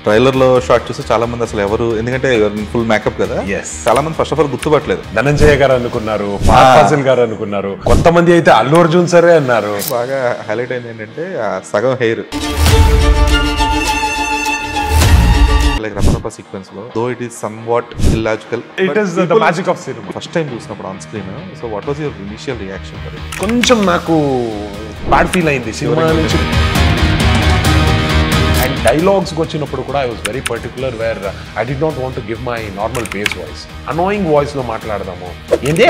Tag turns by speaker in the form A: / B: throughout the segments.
A: Trailer లో shot చూస్తే చాలా మంది అసలు ఎవరు, ఎందుకంటే ఫుల్ మేకప్ కదా, చాలా మంది ఫస్ట్ ఆఫ్ ఆల్ గుర్తుపట్టలేదు.
B: ధనంజయ గారు అనుకున్నారు, ఫాసిల్ గారు అనుకున్నారు, కొంతమంది అయితే అల్లు అర్జున్ సరే అన్నారు.
A: బాగా హైలైట్ అయింది ఏంటంటే ఆ సగం హెయిర్ లైక్ రపరప సీక్వెన్స్ లో, though it is somewhat illogical,
B: it is the magic of cinema.
A: First time చూసినప్పుడు on screen, so what was your initial reaction?
B: కొంచెం నాకు బ్యాడ్ ఫీల్ అయింది సినిమా నుంచి. అండ్ డైలాగ్స్కి వచ్చినప్పుడు కూడా I was very particular where I did not want to give my normal base voice. Annoying వాయిస్లో మాట్లాడదాము. ఏంటి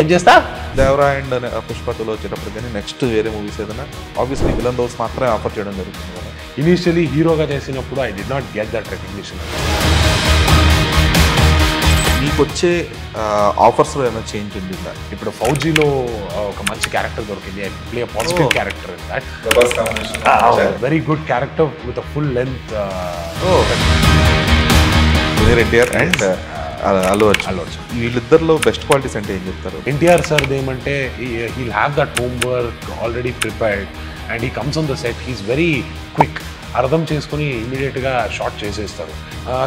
B: ఏం చేస్తా
A: దేవరా అండ్ పుష్ప2లో వచ్చేటప్పుడు కానీ నెక్స్ట్ వేరే మూవీస్ ఏదైనా ఆబ్వియస్లీ విలన్ రోల్స్ మాత్రమే ఆఫర్ చేయడం జరుగుతుంది కదా.
B: ఇనీషియలీ హీరోగా చేసినప్పుడు I did not get that recognition.
A: మీకు వచ్చే ఆఫర్స్లో ఏమైనా చేంజ్ ఉంటుందా?
B: ఇప్పుడు ఫౌజీలో ఒక మంచి క్యారెక్టర్ దొరికింది. I play a positive character in that. Very good character with a full length.
A: Junior NTR and Allu Arjun. వీళ్ళిద్దరిలో బెస్ట్ క్వాలిటీస్ అంటే ఏం చెప్తారు?
B: ఎన్టీఆర్ సార్ ఏమంటే he'll have that homework already prepared and he comes on the set, he's very quick, అర్థం చేసుకుని ఇమీడియట్గా shot చేసేస్తారు.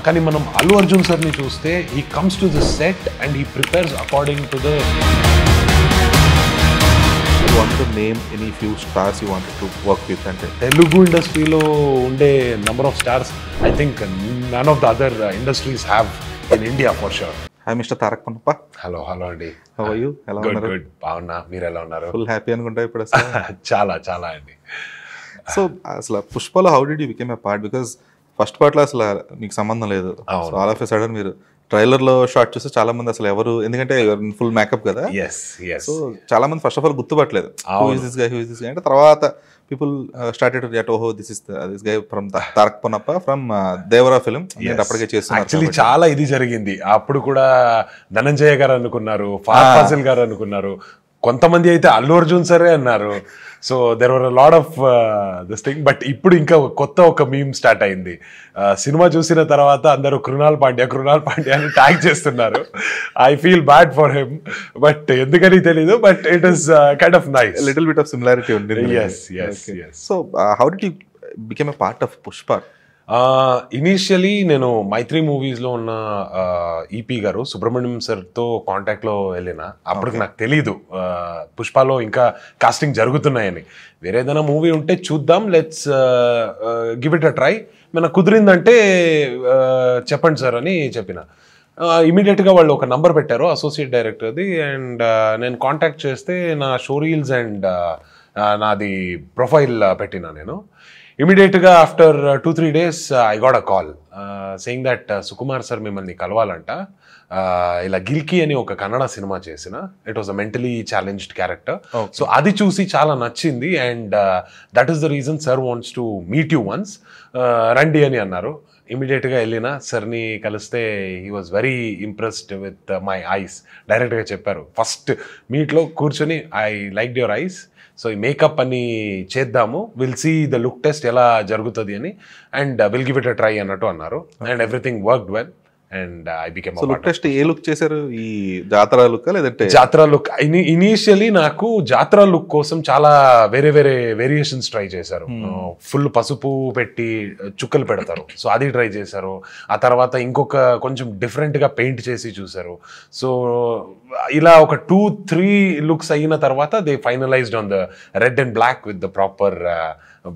B: కానీ మనం అల్లు అర్జున్ సార్ని చూస్తే he comes to the set and he prepares according to the.
A: You want to name any few stars you wanted to work with అంటే?
B: తెలుగు ఇండస్ట్రీలో ఉండే number of stars I think none of the other industries have in India for sure.
A: Hi mister Tarak Ponnappa.
B: Hello అండి.
A: How are you? ఎలా ఉన్నారు?
B: Good, బాగున్నా. మీరు ఎలా ఉన్నారు?
A: ఫుల్ హ్యాపీ అనుకుంటా ఇప్పుడు.
B: చాలా అండి.
A: సో అసలు పుష్పలో how did you become a part? Because first పార్ట్లో అసలు మీకు సంబంధం లేదు. So all of a sudden మీరు ట్రైలర్ లో షాట్ చూస్తే చాలా మంది అసలు ఎవరు, ఎందుకంటే ఫుల్ మేకప్ కదా, సో చాలా మంది ఫస్ట్ ఆఫ్ ఆల్ గుర్తుపట్టలేదు హూ ఇస్ దిస్ గై అంటే. తర్వాత పీపుల్ స్టార్టెడ్ టు గెట్, ఓహో this guy from Tarak Ponnappa from Devara film. అప్పటికే చేస్తున్నారు.
B: యాక్చువల్లీ చాలా ఇది జరిగింది. అప్పుడు కూడా ధనంజయ గారు అనుకున్నారు, ఫాసిల్ గారు అనుకున్నారు, కొంతమంది అయితే అల్లు అర్జున్ సరే అన్నారు. So there were a lot of this thing. But ఇప్పుడు ఇంకా కొత్త ఒక మీమ్ స్టార్ట్ అయింది. సినిమా చూసిన తర్వాత అందరూ కృణాల్ పాండ్యా అని ట్యాగ్ చేస్తున్నారు. I feel bad for him, but ఎందుకని తెలీదు, but it is kind of nice.
A: Little bit of similarity ఉంది.
B: yes.
A: So how did you become a part of Pushpa?
B: Initially నేను మైత్రి మూవీస్లో ఉన్న ఈపీ గారు సుబ్రహ్మణ్యం సార్తో కాంటాక్ట్లో వెళ్ళిన. అప్పటికి నాకు తెలీదు పుష్పలో ఇంకా కాస్టింగ్ జరుగుతున్నాయని. వేరే ఏదైనా మూవీ ఉంటే చూద్దాం, let's give it a try, మన కుదిరిందంటే చెప్పండి సార్ అని చెప్పిన. ఇమీడియట్గా వాళ్ళు ఒక నంబర్ పెట్టారు అసోసియేట్ డైరెక్టర్ది. అండ్ నేను కాంటాక్ట్ చేస్తే నా షో రీల్స్ అండ్ నాది ప్రొఫైల్ పెట్టినా నేను. ఇమీడియట్గా after 2-3 days I got a call saying that Sukumar sir మిమ్మల్ని కలవాలంట. ఇలా గిల్కీ అని ఒక కన్నడ సినిమా చేసిన, it was a mentally challenged character. So అది చూసి చాలా నచ్చింది and that is the reason sir wants to meet you once, రండి అని అన్నారు. ఇమీడియట్గా వెళ్ళిన సార్ని కలిస్తే he was very impressed with my eyes. డైరెక్ట్గా చెప్పారు ఫస్ట్ మీట్లో కూర్చొని, I like your eyes, so ఈ మేకప్ అని చేద్దాము, will see the look test ఎలా జరుగుతుంది అని, and will give it a try అన్నట్టు అన్నారు. And everything worked well and I became.
A: Look test ఏ లుక్ చేశారు? ఈ జాతర లుక్ లేదంటే?
B: జాతర లుక్. ఇనీషియలీ నాకు జాతర లుక్ కోసం చాలా వేరే వేరియేషన్స్ ట్రై చేశారు. ఫుల్ పసుపు పెట్టి చుక్కలు పెడతారు, సో అది ట్రై చేశారు. ఆ తర్వాత ఇంకొక కొంచెం డిఫరెంట్గా పెయింట్ చేసి చూశారు. సో ఇలా ఒక 2-3 లుక్స్ అయిన తర్వాత they finalized on the red and black with the proper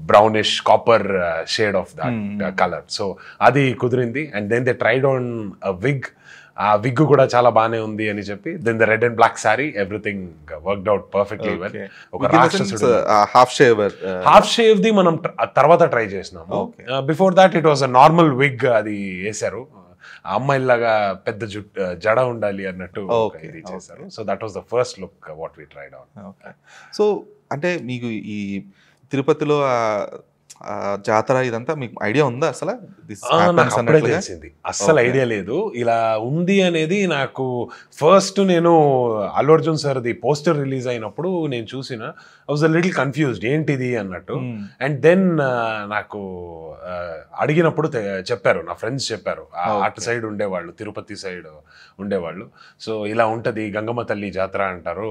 B: brownish copper shade of that colour. So అది కుదిరింది. And then they tried on wig. ఆ విగ్ కూడా చాలా బాగానే ఉంది అని చెప్పి, then the red and black sorry, everything worked out perfectly well. ఒక రాక్షసుడు హాఫ్ షేవ్ ది మనం తర్వాత ట్రై చేసినాము. Before that it was a normal wig, అది వేసారు. అమ్మాయిలాగా పెద్ద జడ ఉండాలి అన్నట్టు ఇది చేశారు. So that was the first look what we tried on.
A: So అంటే మీకు ఈ తిరుపతిలో జాతర ఇదంతా మీకు ఐడియా ఉందా అసలు?
B: తెలిసింది, అస్సలు ఐడియా లేదు ఇలా ఉంది అనేది నాకు. ఫస్ట్ నేను అల్లు అర్జున్ సార్ది పోస్టర్ రిలీజ్ అయినప్పుడు నేను చూసిన, I was a little confused ఏంటిది అన్నట్టు. అండ్ దెన్ నాకు అడిగినప్పుడు చెప్పారు, నా ఫ్రెండ్స్ చెప్పారు, అటు సైడ్ ఉండేవాళ్ళు, తిరుపతి సైడ్ ఉండేవాళ్ళు. సో ఇలా ఉంటుంది, గంగమ్మ తల్లి జాతర అంటారు,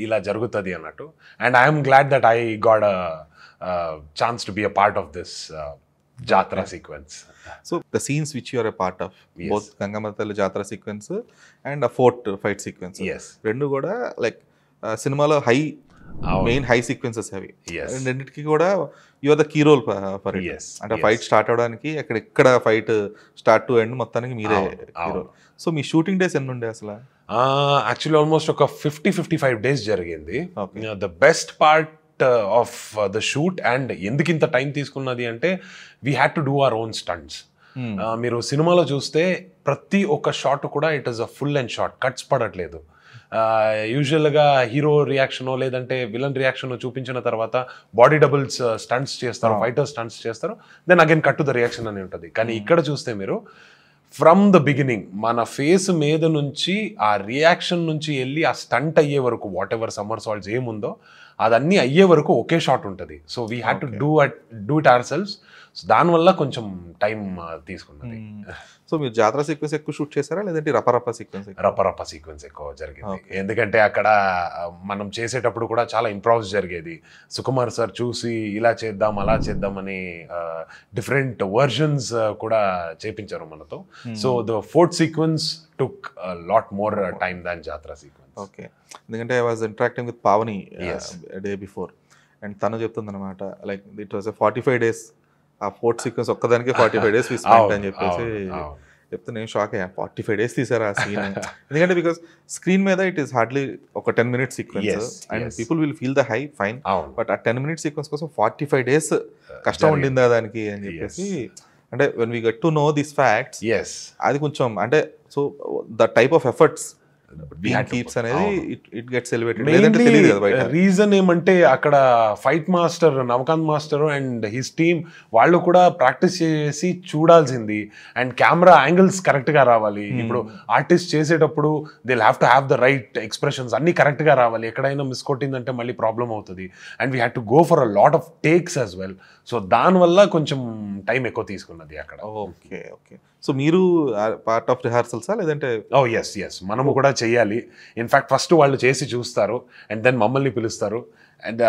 B: ఇలా జరుగుతుంది అన్నట్టు. And I'm glad that I got chance to be a part of this Jatra sequence.
A: So the scenes which you are a part of, both Gangamma Talli Jatara sequence and ఆ ఫోర్ట్ ఫైట్ సీక్వెన్స్, రెండు కూడా లైక్ సినిమాలో మెయిన్ హై సీక్వెన్సెస్ అవి. రెండింటికి కూడా you are the key role for it. అంటే fight start అవడానికి ఎక్కడ ఫైట్ స్టార్ట్ టు ఎండ్ మొత్తానికి మీరే హీరో. సో మీ షూటింగ్ డేస్ ఎన్ని ఉండే అసలు?
B: యాక్చువల్లీ ఆల్మోస్ట్ ఒక 50-55 డేస్ జరిగింది. The best part of the shoot and ఎందుకు ఇంత టైం తీసుకున్నది అంటే we had to do our own stunts. మీరు సినిమాలో చూస్తే ప్రతి ఒక్క షాట్ కూడా it is a full and shot, cuts పడట్లేదు. యూజువల్గా హీరో రియాక్షనో లేదంటే విలన్ రియాక్షన్ చూపించిన తర్వాత బాడీ డబుల్స్ స్టంట్స్ చేస్తారు, ఫైటర్ స్టంట్స్ చేస్తారు, then again cut to the reaction అని ఉంటుంది. కానీ ఇక్కడ చూస్తే మీరు ఫ్రమ్ ద బిగినింగ్ మన ఫేస్ మీద నుంచి ఆ రియాక్షన్ నుంచి వెళ్ళి ఆ స్టంట్ అయ్యే వరకు వాట్ ఎవర్ సమ్మర్ సాల్ట్స్ ఏముందో అదన్నీ అయ్యే వరకు ఒకే షాట్ ఉంటుంది. So we had to do it our selves. So దానివల్ల కొంచెం టైం తీసుకున్నది.
A: సో మీరు జాతర సీక్వెన్స్ ఎక్కువ షూట్ చేశారా లేదంటే రపరప
B: సీక్వెన్స్ ఎక్కువ జరిగింది? ఎందుకంటే అక్కడ మనం చేసేటప్పుడు కూడా చాలా ఇంప్రూవ్స్ జరిగేది. సుకుమార్ సార్ చూసి ఇలా చేద్దాం అలా చేద్దాం అని డిఫరెంట్ వర్జన్స్ కూడా చేపించారు మనతో. So the fourth sequence took lot more time than Jatara sequence.
A: Okay, ఎందుకంటే I was interacting with Pavani day before and తను చెప్తుంది అనమాట లైక్ ఇట్ వాజ్ 45 days. ఆ ఫోర్త్ సీక్వెన్స్ ఒక్కదానికి 45 days అని చెప్పేసి చెప్తే నేను షాక్ అయ్యా. 45 days తీసారు ఆ సీన్. ఎందుకంటే బికాస్ స్క్రీన్ మీద ఇట్ ఈస్ హార్డ్లీ ఒక 10 minute sequence and people will feel the high fine, but ఆ 10 minute సీక్వెన్స్ కోసం 45 days కష్టం ఉండిందా దానికి అని చెప్పేసి. అంటే when we get to know this facts అది కొంచెం అంటే so the type of efforts అనేది ఇట్ గెట్స్ ఎలివేటెడ్.
B: రీజన్ ఏమంటే అక్కడ fight master Navakanth master and his team వాళ్ళు కూడా ప్రాక్టీస్ చేసి చూడాల్సింది అండ్ కెమెరా యాంగిల్స్ కరెక్ట్ గా రావాలి. ఇప్పుడు ఆర్టిస్ట్ చేసేటప్పుడు they have to have the right expressions అన్ని కరెక్ట్ గా రావాలి. ఎక్కడైనా మిస్ కొట్టిందంటే మళ్ళీ ప్రాబ్లం అవుతుంది. And we had to go for a lot of takes as well. So దానివల్ల కొంచెం టైం ఎక్కువ తీసుకున్నది అక్కడ.
A: ఓకే ఓకే, సో మీరు పార్ట్ ఆఫ్ రిహార్సల్సా లేదంటే?
B: ఎస్ మనము కూడా చెయ్యాలి. ఇన్ఫాక్ట్ ఫస్ట్ వాళ్ళు చేసి చూస్తారు అండ్ దెన్ మమ్మల్ని పిలుస్తారు and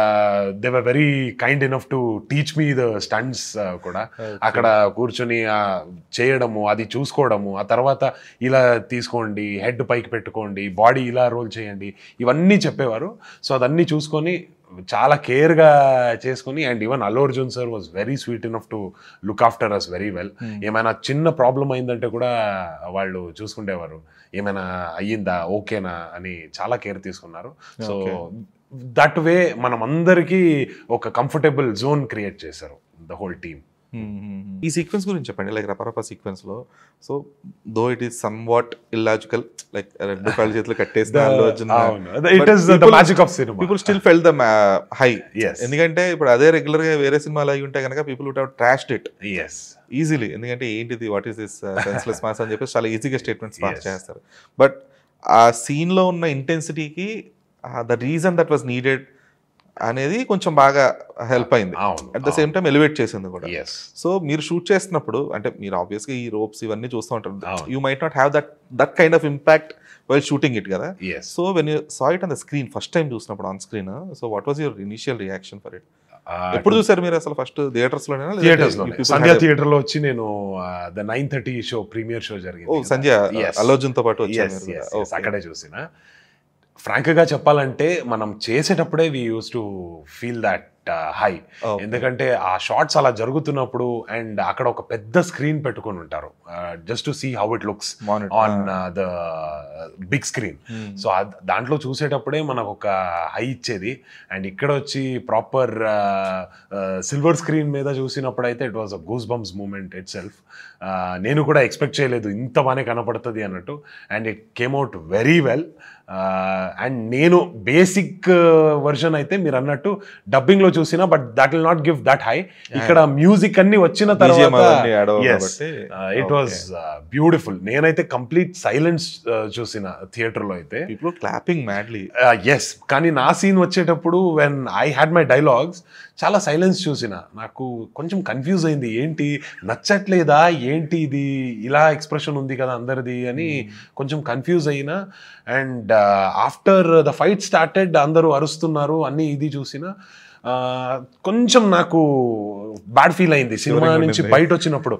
B: they were very kind enough to teach me the stunts కూడా. అక్కడ కూర్చొని చేయడము, అది చూసుకోవడము, ఆ తర్వాత ఇలా తీసుకోండి, హెడ్ పైకి పెట్టుకోండి, బాడీ ఇలా రోల్ చేయండి, ఇవన్నీ చెప్పేవారు. సో అదన్నీ చూసుకొని చాలా కేర్గా చేసుకుని and even Allu Arjun sir was very sweet enough to look after us very well. ఏమైనా చిన్న ప్రాబ్లం అయిందంటే కూడా వాళ్ళు చూసుకుండేవారు, ఏమైనా అయ్యిందా ఓకేనా అని చాలా కేర్ తీసుకున్నారు. సో దట్ వే మనం అందరికీ ఒక కంఫర్టబుల్ జోన్ క్రియేట్ చేశారు ద హోల్ టీమ్.
A: ఈ సీక్వెన్స్ గురించి చెప్పండి, లైక్ రపరప సీక్వెన్స్ లో. So though it is somewhat illogical, like రెండు కాళ్ళు చేతులు కట్టేసిన people still fell the high. ఎందుకంటే ఇప్పుడు అదే రెగ్యులర్ గా వేరే సినిమాలు అయి ఉంటే కనుక people would have trashed it easily. ఎందుకంటే ఏంటిది, what is this senseless mass అని చెప్పేసి చాలా ఈజీగా స్టేట్మెంట్స్ పాస్ చేస్తారు. బట్ ఆ సీన్ లో ఉన్న ఇంటెన్సిటీకి the reason that was needed అనేది కొంచెం బాగా హెల్ప్ అయింది. At the same time elevate చేసింది కూడా. సో మీరు షూట్ చేస్తున్నప్పుడు అంటే మీరు ఆబ్వియస్గా ఈ రోప్స్ ఇవన్నీ చూస్తూ ఉంటారు, you might not have that kind of impact while shooting it కదా. So when you saw it on the screen first time చూసినప్పుడు on screen, so what was your initial reaction for it? ఎప్పుడు చూసారు మీరు అసలు? First theatres లోనే?
B: సంధ్య theatre లో వచ్చి నేను ద 9:30 షో ప్రీమియర్ షో జరిగింది.
A: సంధ్య అల్లు అర్జున్ తో పాటు వచ్చాను,
B: అక్కడే చూసిన. ఫ్రాంక్గా చెప్పాలంటే మనం చేసేటప్పుడే we use to feel that high. ఎందుకంటే ఆ షార్ట్స్ అలా జరుగుతున్నప్పుడు అండ్ అక్కడ ఒక పెద్ద స్క్రీన్ పెట్టుకొని ఉంటారు just to see how it looks on the big screen. So దాంట్లో చూసేటప్పుడే మనకు ఒక హై ఇచ్చేది. అండ్ ఇక్కడ వచ్చి ప్రాపర్ సిల్వర్ స్క్రీన్ మీద చూసినప్పుడు అయితే it was a goosebumps moment itself. నేను కూడా ఎక్స్పెక్ట్ చేయలేదు ఇంత బాగానే కనపడుతుంది అన్నట్టు. And it came out very well. And నేను బేసిక్ వర్షన్ అయితే మీరు అన్నట్టు డబ్బింగ్ లో చూసినా, but that will not give that high. ఇక్కడ మ్యూజిక్ అన్ని వచ్చిన తర్వాత ఇట్ వాజ్ బ్యూటిఫుల్. నేనైతే కంప్లీట్ సైలెన్స్ చూసిన థియేటర్ లో అయితే.
A: Clapping madly.
B: ఎస్, కానీ నా సీన్ వచ్చేటప్పుడు when I had my dialogues చాలా సైలెన్స్ చూసిన. నాకు కొంచెం కన్ఫ్యూజ్ అయింది, ఏంటి నచ్చట్లేదా ఏంటి ఇది ఇలా ఎక్స్ప్రెషన్ ఉంది కదా అందరిది అని కొంచెం కన్ఫ్యూజ్ అయినా. And after the fight started అందరూ అరుస్తున్నారు అన్నీ ఇది చూసిన. కొంచెం నాకు బ్యాడ్ ఫీల్ అయింది సినిమా నుంచి బయట వచ్చినప్పుడు.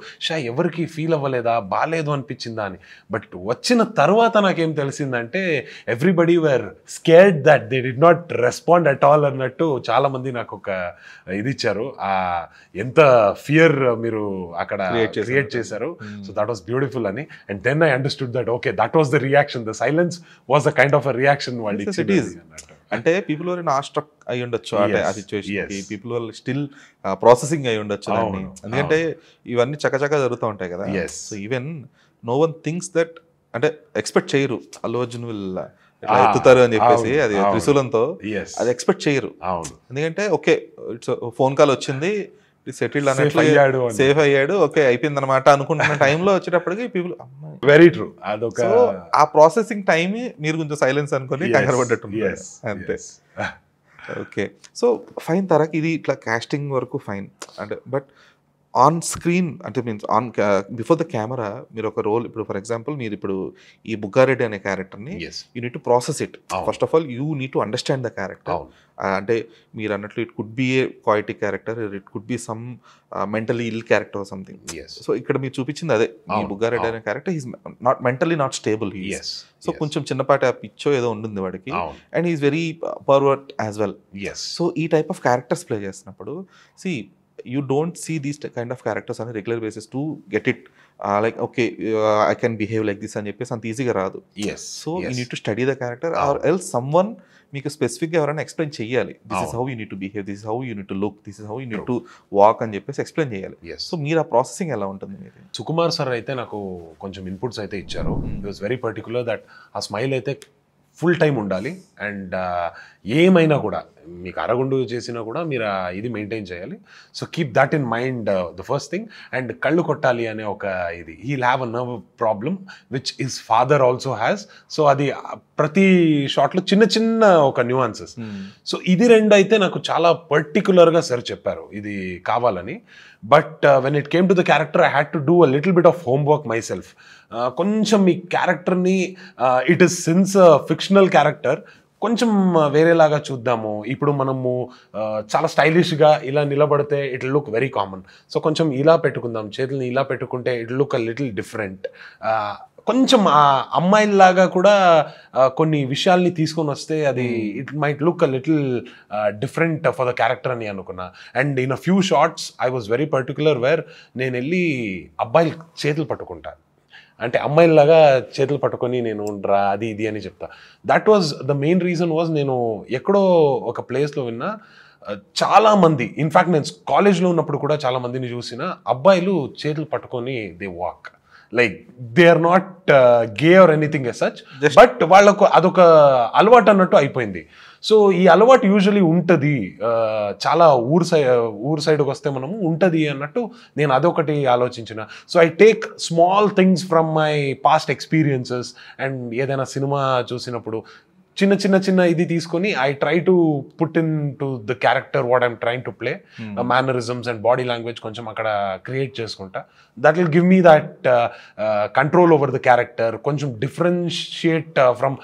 B: ఎవరికి ఫీల్ అవ్వలేదా, బాగాలేదు అనిపించిందా అని. బట్ వచ్చిన తర్వాత నాకేం తెలిసిందంటే everybody were scared that they did not respond at all అన్నట్టు చాలా మంది నాకు ఒక ఇది ఇచ్చారు. ఎంత ఫియర్ మీరు అక్కడ క్రియేట్ చేశారు. సో దట్ వాస్ బ్యూటిఫుల్ అని. And then I understood that okay that was the reaction, the silence was the kind of a reaction వాళ్ళు ఇచ్చింది అన్నట్టు.
A: అంటే పీపుల్ వర్ నా స్ట్రక్ అయి ఉండొచ్చు ఆ సిచ్యువేషన్ కి, పీపుల్ వర్ స్టిల్ ప్రాసెసింగ్ అయి ఉండొచ్చు దాన్ని. ఎందుకంటే ఇవన్నీ చకచకా జరుగుతూ ఉంటాయి కదా. So even know one thinks that, అంటే ఎక్స్పెక్ట్ చేయరు అల్లు అర్జున్ విల్ ఎత్తుతారు అని చెప్పేసి, అది త్రిశూలంతో అది ఎక్స్పెక్ట్ చేయరు. ఎందుకంటే ఓకే ఇట్స్ ఫోన్ కాల్ వచ్చింది, సెటిల్డ్ అన్నట్లు సేఫ్ అయ్యాడు, ఓకే అయిపోయింది అనమాట అనుకుంటున్న టైంలో వచ్చేటప్పటికి పీపుల్
B: వెరీ ట్రూ. అదొక
A: ఆ ప్రాసెసింగ్ టైం మీరు కొంచెం సైలెన్స్ అనుకుని కంగారు పడ్డట్టు అంతే. ఓకే సో ఫైన్ తరక్, ఇది ఇట్లా కాస్టింగ్ వరకు ఫైన్ అంటే, బట్ ఆన్ స్క్రీన్ అంటే means on before the camera మీరు ఒక రోల్, ఇప్పుడు ఫర్ ఎగ్జాంపుల్ మీరు ఇప్పుడు ఈ బుగ్గారెడ్డి అనే క్యారెక్టర్ని you need to process it. First of all you need to understand the character. అంటే మీరు అన్నట్లు it could be a poetic character, it could be some mentally ill character or something. So ఇక్కడ మీరు చూపించింది అదే, ఈ బుగ్గారెడ్డి అనే character is not mentally not stable. So కొంచెం చిన్నపాటి ఆ పిచ్చో ఏదో ఉంటుంది వాడికి, and is very pervert as well. So ఈ టైప్ ఆఫ్ క్యారెక్టర్స్ ప్లే చేసినప్పుడు you don't see these kind of characters on a regular basis to get it like okay I can behave like this అని చెప్పేసి అంత ఈజీగా రాదు. So you need to study the character or else someone మీకు స్పెసిఫిక్గా ఎవరైనా explain చేయాలి. This is how you need to behave, this is how you need to look, this is how you need to walk అని చెప్పేసి explain చేయాలి. So మీరు ఆ processing ఎలా ఉంటుంది మీది?
B: సుకుమార్ సార్ అయితే నాకు కొంచెం ఇన్పుట్స్ అయితే ఇచ్చారు. It was very particular that ఆ స్మైల్ అయితే ఫుల్ టైం ఉండాలి. అండ్ ఏమైనా కూడా మీకు అరగుండు చేసినా కూడా మీరు ఇది మెయింటైన్ చేయాలి. So keep that in mind the first thing. And కళ్ళు కొట్టాలి అనే ఒక ఇది, he'll have a nerve problem which his father also has. So అది ప్రతి షాట్లో చిన్న చిన్న ఒక న్యూఆన్సెస్. సో ఇది రెండు అయితే నాకు చాలా పర్టికులర్గా సార్ చెప్పారు ఇది కావాలని. But when it came to the character I had to do a little bit of homework my self. కొంచెం ఈ క్యారెక్టర్ని it is since fictional character కొంచెం వేరేలాగా చూద్దాము. ఇప్పుడు మనము చాలా స్టైలిష్గా ఇలా నిలబడితే it look very common. So కొంచెం ఇలా పెట్టుకుందాం, చేతుల్ని ఇలా పెట్టుకుంటే it look a little different. కొంచెం ఆ అమ్మాయిలాగా కూడా కొన్ని విషయాల్ని తీసుకొని వస్తే అది it might look a little different for the character అని అనుకున్నా. And in a few shots I was very particular where నేను వెళ్ళి అబ్బాయిలు చేతులు పట్టుకుంటా, అంటే అమ్మాయిలాగా చేతులు పట్టుకొని నేను రా అది ఇది అని చెప్తా. That was the main reason was నేను ఎక్కడో ఒక ప్లేస్లో విన్నా చాలామంది, ఇన్ఫ్యాక్ట్ నేను కాలేజ్లో ఉన్నప్పుడు కూడా చాలా మందిని చూసిన అబ్బాయిలు చేతులు పట్టుకొని they walk like they are not gay or anything as such, but వాళ్ళకు అదొక అలవాటు అన్నట్టు అయిపోయింది. సో ఈ అలవాటు యూజువలీ ఉంటుంది చాలా ఊరు సైడ్కి వస్తే మనము ఉంటుంది అన్నట్టు నేను అదొకటి ఆలోచించిన. So I take small things from my past experiences. And ఏదైనా సినిమా చూసినప్పుడు చిన్న చిన్న చిన్న ఇది తీసుకొని I try to put in to the character what I'm trying to play, mannerisms and body language కొంచెం అక్కడ క్రియేట్ చేసుకుంటా. That will give me that control over the character, కొంచెం డిఫరెన్షియేట్ ఫ్రమ్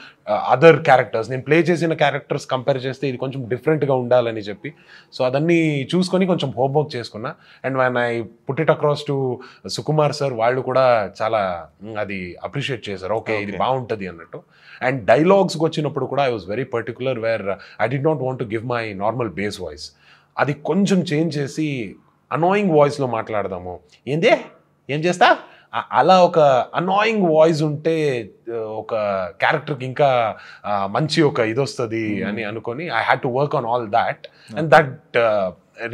B: అదర్ క్యారెక్టర్స్. నేను play చేసిన characters compare చేస్తే ఇది కొంచెం డిఫరెంట్గా ఉండాలని చెప్పి సో అదన్నీ చూసుకొని కొంచెం హోంవర్క్ చేసుకున్నా. And when I put it across to Sukumar sir, వాళ్ళు కూడా చాలా అది అప్రిషియేట్ చేశారు, ఓకే ఇది బాగుంటుంది అన్నట్టు. అండ్ డైలాగ్స్కి వచ్చినప్పుడు కూడా I was very particular where I did not want to give my normal base voice, అది కొంచెం చేంజ్ చేసి అనాయింగ్ వాయిస్లో మాట్లాడదాము. ఏందే ఏం చేస్తా అలా ఒక అనాయింగ్ వాయిస్ ఉంటే ఒక క్యారెక్టర్కి ఇంకా మంచి ఒక ఇది వస్తుంది అని అనుకొని I had to work on all that and that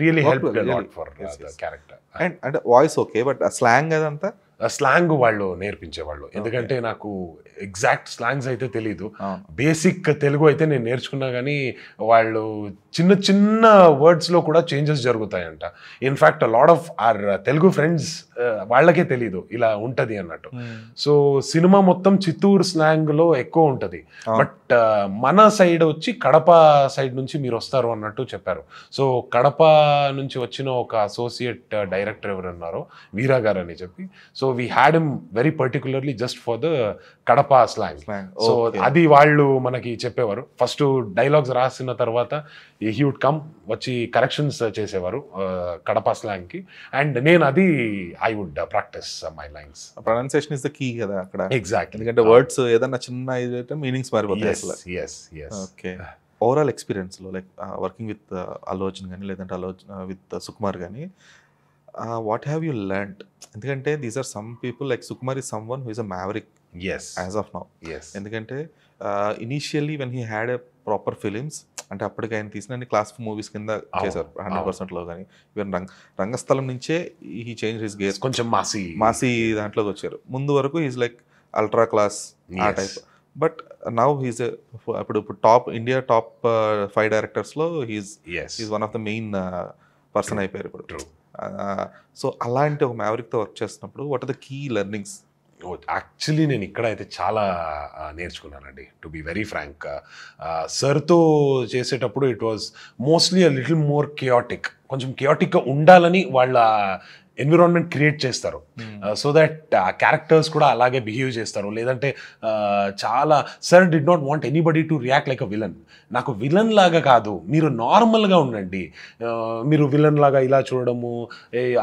B: really helped a lot for the character.
A: And అంటే వాయిస్ ఓకే, బట్ ఆ స్లాంగ్ అదంతా
B: స్లాంగ్ వాళ్ళు నేర్పించేవాళ్ళు. ఎందుకంటే నాకు ఎగ్జాక్ట్ స్లాంగ్స్ అయితే తెలీదు, బేసిక్ తెలుగు అయితే నేను నేర్చుకున్నా, కానీ వాళ్ళు చిన్న చిన్న వర్డ్స్లో కూడా చేంజెస్ జరుగుతాయంట. In fact lot of our Telugu friends వాళ్ళకే తెలీదు ఇలా ఉంటుంది అన్నట్టు. సో సినిమా మొత్తం చిత్తూరు స్లాంగ్లో ఎక్కువ ఉంటుంది, బట్ మన సైడ్ వచ్చి కడప సైడ్ నుంచి మీరు వస్తారు అన్నట్టు చెప్పారు. సో కడప నుంచి వచ్చిన ఒక అసోసియేట్ డైరెక్టర్ ఎవరు ఉన్నారో వీరా గారు అని చెప్పి, so so we had him very particularly just for the Kadapa slang. So
A: Okay.
B: అది వాళ్ళు మనకి చెప్పేవారు. ఫస్ట్ డైలాగ్స్ రాసిన తర్వాత హీ వుడ్ కమ్ వచ్చి కరెక్షన్స్ చేసేవారు కడప స్లాంగ్ కి, అండ్ నేను అది I would practice my lines.
A: Pronunciation is the key కదా అక్కడ.
B: ఎగ్జాక్ట్లీ.
A: ఎందుకంటే వర్డ్స్ ఏదన్నా చిన్న ఇదైతే మీనింగ్స్ మారిపోతాయి అసలు. ఓకే, ఓవరాల్ ఎక్స్పీరియన్స్ లో like working with Allu Arjun కానీ లేదంటే విత్ సుకుమార్ కానీ, వాట్ హ్యావ్ యూ లెర్న్డ్? ఎందుకంటే these are some people like Sukumar is someone who is a maverick as of now. ఎందుకంటే initially when he had a proper films, అంటే అప్పటికి ఆయన తీసిన క్లాస్ మూవీస్ కింద చేశారు 100% లో. కానీ ఈవెన్ రంగస్థలం నుంచే హీ చేంజ్ హిస్ గేర్, కొంచెం మాసీ దాంట్లోకి వచ్చారు. ముందు వరకు హీస్ లైక్ అల్ట్రా క్లాస్ ఆ టైప్. బట్ నౌ హీస్ ఇప్పుడు టాప్ ఇండియా టాప్ 5 డైరెక్టర్స్లో he's one of the main person అయిపోయారు ఇప్పుడు. సో అలాంటి ఒక మ్యావరిక్తో వర్క్ చేస్తున్నప్పుడు what are the key learnings?
B: Actually నేను ఇక్కడ అయితే చాలా నేర్చుకున్నానండి, టు బి వెరీ ఫ్రాంక్. సార్తో చేసేటప్పుడు it was mostly a little more chaotic, కొంచెం కియాటిక్గా ఉండాలని వాళ్ళ ఎన్విరాన్మెంట్ క్రియేట్ చేస్తారు, సో దట్ క్యారెక్టర్స్ కూడా అలాగే బిహేవ్ చేస్తారు. లేదంటే చాలా sir did not want anybody to react like a villain. నాకు విలన్ లాగా కాదు, మీరు నార్మల్గా ఉండండి, మీరు విలన్ లాగా ఇలా చూడడము,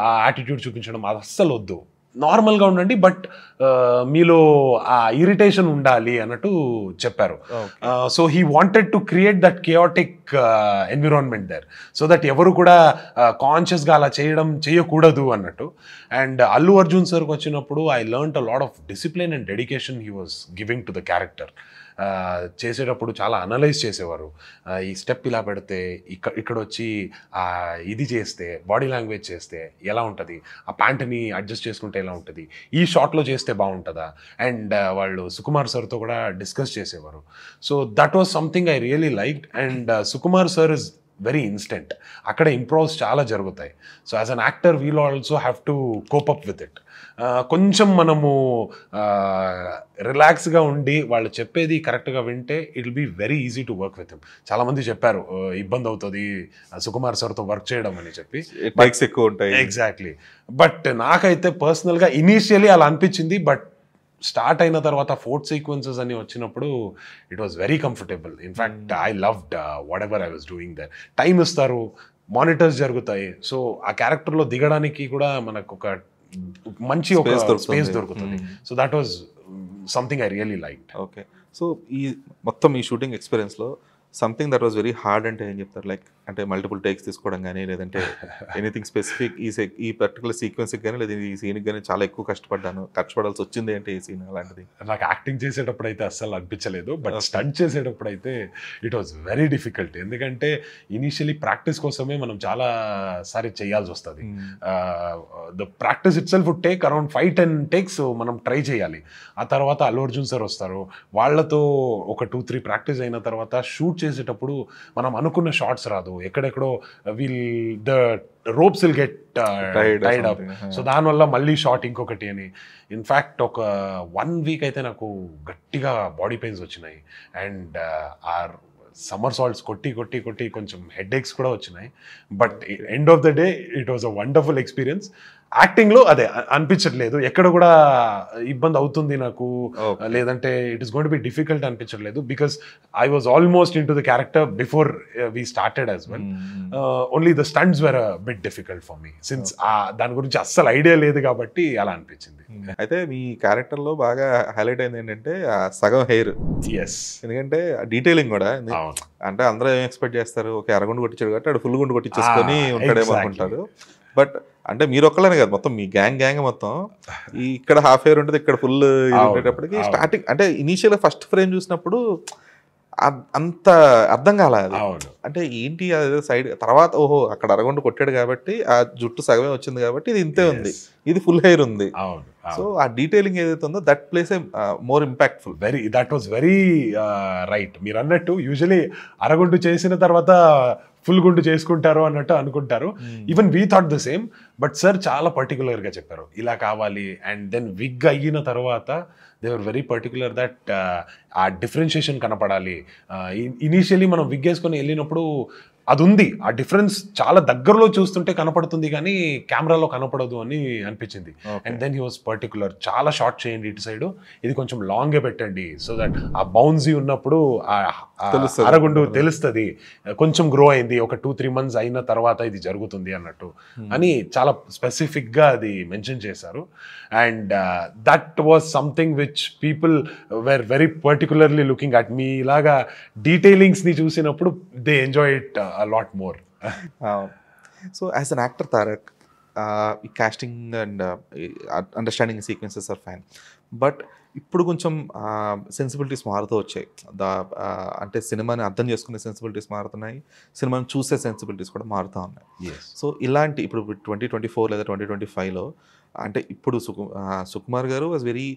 B: ఆ యాటిట్యూడ్ చూపించడం అది అస్సలు వద్దు, నార్మల్గా ఉండండి, బట్ మీలో ఆ ఇరిటేషన్ ఉండాలి అన్నట్టు చెప్పారు. So he wanted to create that chaotic environment there, so that ఎవరు కూడా కాన్షియస్గా అలా చేయకూడదు అన్నట్టు. అండ్ అల్లు అర్జున్ సార్కి వచ్చినప్పుడు I learned a lot of discipline and dedication he was giving to the character. చేసేటప్పుడు చాలా అనలైజ్ చేసేవారు. ఈ స్టెప్ ఇలా పెడితే ఇక్కడ వచ్చి ఇది చేస్తే, బాడీ లాంగ్వేజ్ చేస్తే ఎలా ఉంటుంది, ఆ ప్యాంట్ని అడ్జస్ట్ చేసుకుంటే ఎలా ఉంటుంది, ఈ షాట్లో చేస్తే బాగుంటుందా, అండ్ వాళ్ళు సుకుమార్ సార్తో కూడా డిస్కస్ చేసేవారు. So that was something I really liked. And Sukumar sir is very instant, అక్కడ ఇంప్రూవ్స్ చాలా జరుగుతాయి. So as an actor we'll also have to cope up with it. కొంచెం మనము రిలాక్స్గా ఉండి వాళ్ళు చెప్పేది కరెక్ట్గా వింటే it will be very easy to work with him. చాలామంది చెప్పారు ఇబ్బంది అవుతుంది సుకుమార్ సార్తో వర్క్ చేయడం అని చెప్పి,
A: బైక్స్ ఎక్కువ ఉంటాయి.
B: ఎగ్జాక్ట్లీ. బట్ నాకైతే పర్సనల్గా ఇనీషియలీ అలా అనిపించింది, బట్ స్టార్ట్ అయిన తర్వాత ఫోర్త్ సీక్వెన్సెస్ అని వచ్చినప్పుడు it was very comfortable. In fact I loved what ever I was doing their. Time ఇస్తారు, మానిటర్స్ జరుగుతాయి, సో ఆ క్యారెక్టర్లో దిగడానికి కూడా మనకు ఒక మంచి ఒక స్పేస్ దొరుకుతుంది. So that was something I really liked.
A: Okay, so ఈ మొత్తం ఈ షూటింగ్ ఎక్స్పీరియన్స్లో something that was very hard అంటే ఏం చెప్తారు? లైక్ అంటే మల్టిపుల్ టేక్స్ తీసుకోవడం కానీ, లేదంటే ఎనీథింగ్ స్పెసిఫిక్ ఈ పర్టికులర్ సీక్వెన్స్కి కానీ లేదా ఈ సీన్కి కానీ చాలా ఎక్కువ కష్టపడాల్సి వచ్చింది అంటే ఈ సీన్ అలాంటిది?
B: నాకు యాక్టింగ్ చేసేటప్పుడు అయితే అస్సలు అనిపించలేదు, బట్ స్టంట్ చేసేటప్పుడు అయితే ఇట్ వాజ్ వెరీ డిఫికల్ట్. ఎందుకంటే ఇనీషియలీ ప్రాక్టీస్ కోసమే మనం చాలా సారి చేయాల్సి వస్తుంది. The practice itself would take around 5-10 takes మనం ట్రై చేయాలి. ఆ తర్వాత అల్లు అర్జున్ సార్ వస్తారు, వాళ్ళతో ఒక 2-3 ప్రాక్టీస్ అయిన తర్వాత షూట్ చేసేటప్పుడు మనం అనుకున్న షార్ట్స్ రాదు, ఎక్కడెక్కడో the ropes will get tied up. So దానివల్ల మళ్ళీ షార్ట్ ఇంకొకటి అని. ఇన్ఫ్యాక్ట్ ఒక 1 వీక్ అయితే నాకు గట్టిగా బాడీ పెయిన్స్ వచ్చినాయి, అండ్ ఆ సమ్మర్ సాల్ట్స్ కొట్టి కొంచెం హెడ్ ఏక్స్ కూడా వచ్చినాయి. But end of the day it was a wonderful experience. యాక్టింగ్లో అదే అనిపించట్లేదు, ఎక్కడ కూడా ఇబ్బంది అవుతుంది నాకు, లేదంటే it is going to be difficult అనిపించట్లేదు, because I was almost in to the character before we started as well. Only the stunts were bit difficult for me, since దాని గురించి అస్సలు ఐడియా లేదు కాబట్టి అలా అనిపించింది.
A: అయితే మీ క్యారెక్టర్లో బాగా హైలైట్ అయింది ఏంటంటే సగం హెయిర్.
B: ఎస్,
A: ఎందుకంటే డీటెయిలింగ్ కూడా, అంటే అందరూ ఏం ఎక్స్పెక్ట్ చేస్తారు, ఓకే అరగుండు కొట్టించాడు కాబట్టి అక్కడ ఫుల్ గుండు కొట్టించేసుకొని ఉంటాడేమో అనుకుంటారు. బట్ అంటే మీరు ఒక్కలేనే కదా, మొత్తం మీ గ్యాంగ్ మొత్తం ఇక్కడ హాఫ్ ఇయర్ ఉంటుంది, ఇక్కడ ఫుల్ ఉండేటప్పటికి స్టార్టింగ్ అంటే ఇనీషియల్ ఫస్ట్ ఫ్రేమ్ చూసినప్పుడు అంత అర్థం కాలేదు. అంటే ఏంటి అదే సైడ్, తర్వాత ఓహో అక్కడ అరగొండ కొట్టాడు కాబట్టి ఆ జుట్టు సగమే వచ్చింది కాబట్టి ఇది ఇంతే ఉంది, ఇది ఫుల్ హెయిర్ ఉంది. సో ఆ డీటెయిలింగ్ ఏదైతే ఉందో that place more impactful.
B: That was very right. మీరు అన్నట్టు యూజువలీ అరగుండు చేసిన తర్వాత ఫుల్ గుండు చేసుకుంటారు అన్నట్టు అనుకుంటారు. Even we thought the same, but sir చాలా పర్టికులర్గా చెప్పారు ఇలా కావాలి. అండ్ దెన్ విగ్ అయిన తర్వాత they were very particular that ఆ డిఫరెన్షియేషన్ కనపడాలి. ఇనీషియలీ మనం విగ్ వేసుకొని వెళ్ళినప్పుడు అది ఉంది. ఆ డిఫరెన్స్ చాలా దగ్గరలో చూస్తుంటే కనపడుతుంది కానీ కెమెరాలో కనపడదు అని అనిపించింది. And then he was particular, చాలా షార్ట్ చేయండి ఇటు సైడ్, ఇది కొంచెం లాంగే పెట్టండి సో దట్ ఆ బౌన్సీ ఉన్నప్పుడు అరగుండు తెలుస్తుంది, కొంచెం గ్రో అయింది, ఒక 2-3 months అయిన తర్వాత ఇది జరుగుతుంది అన్నట్టు అని చాలా స్పెసిఫిక్గా అది మెన్షన్ చేశారు. And that was something which people were very particularly looking at. మీ ఇలాగా డీటెయిలింగ్స్ని చూసినప్పుడు they enjoy it a lot more.
A: So as an actor, Tarak, casting and understanding sequences are fine, but ఇప్పుడు కొంచెం సెన్సిబిలిటీస్ మారుతూ వచ్చాయి. అంటే సినిమాని అర్థం చేసుకునే సెన్సిబిలిటీస్ మారుతున్నాయి, సినిమాని చూసే సెన్సిబిలిటీస్ కూడా మారుతూ ఉన్నాయి. సో ఇలాంటి ఇప్పుడు 2024 లేదా 2025లో అంటే ఇప్పుడు Sukumar garu was very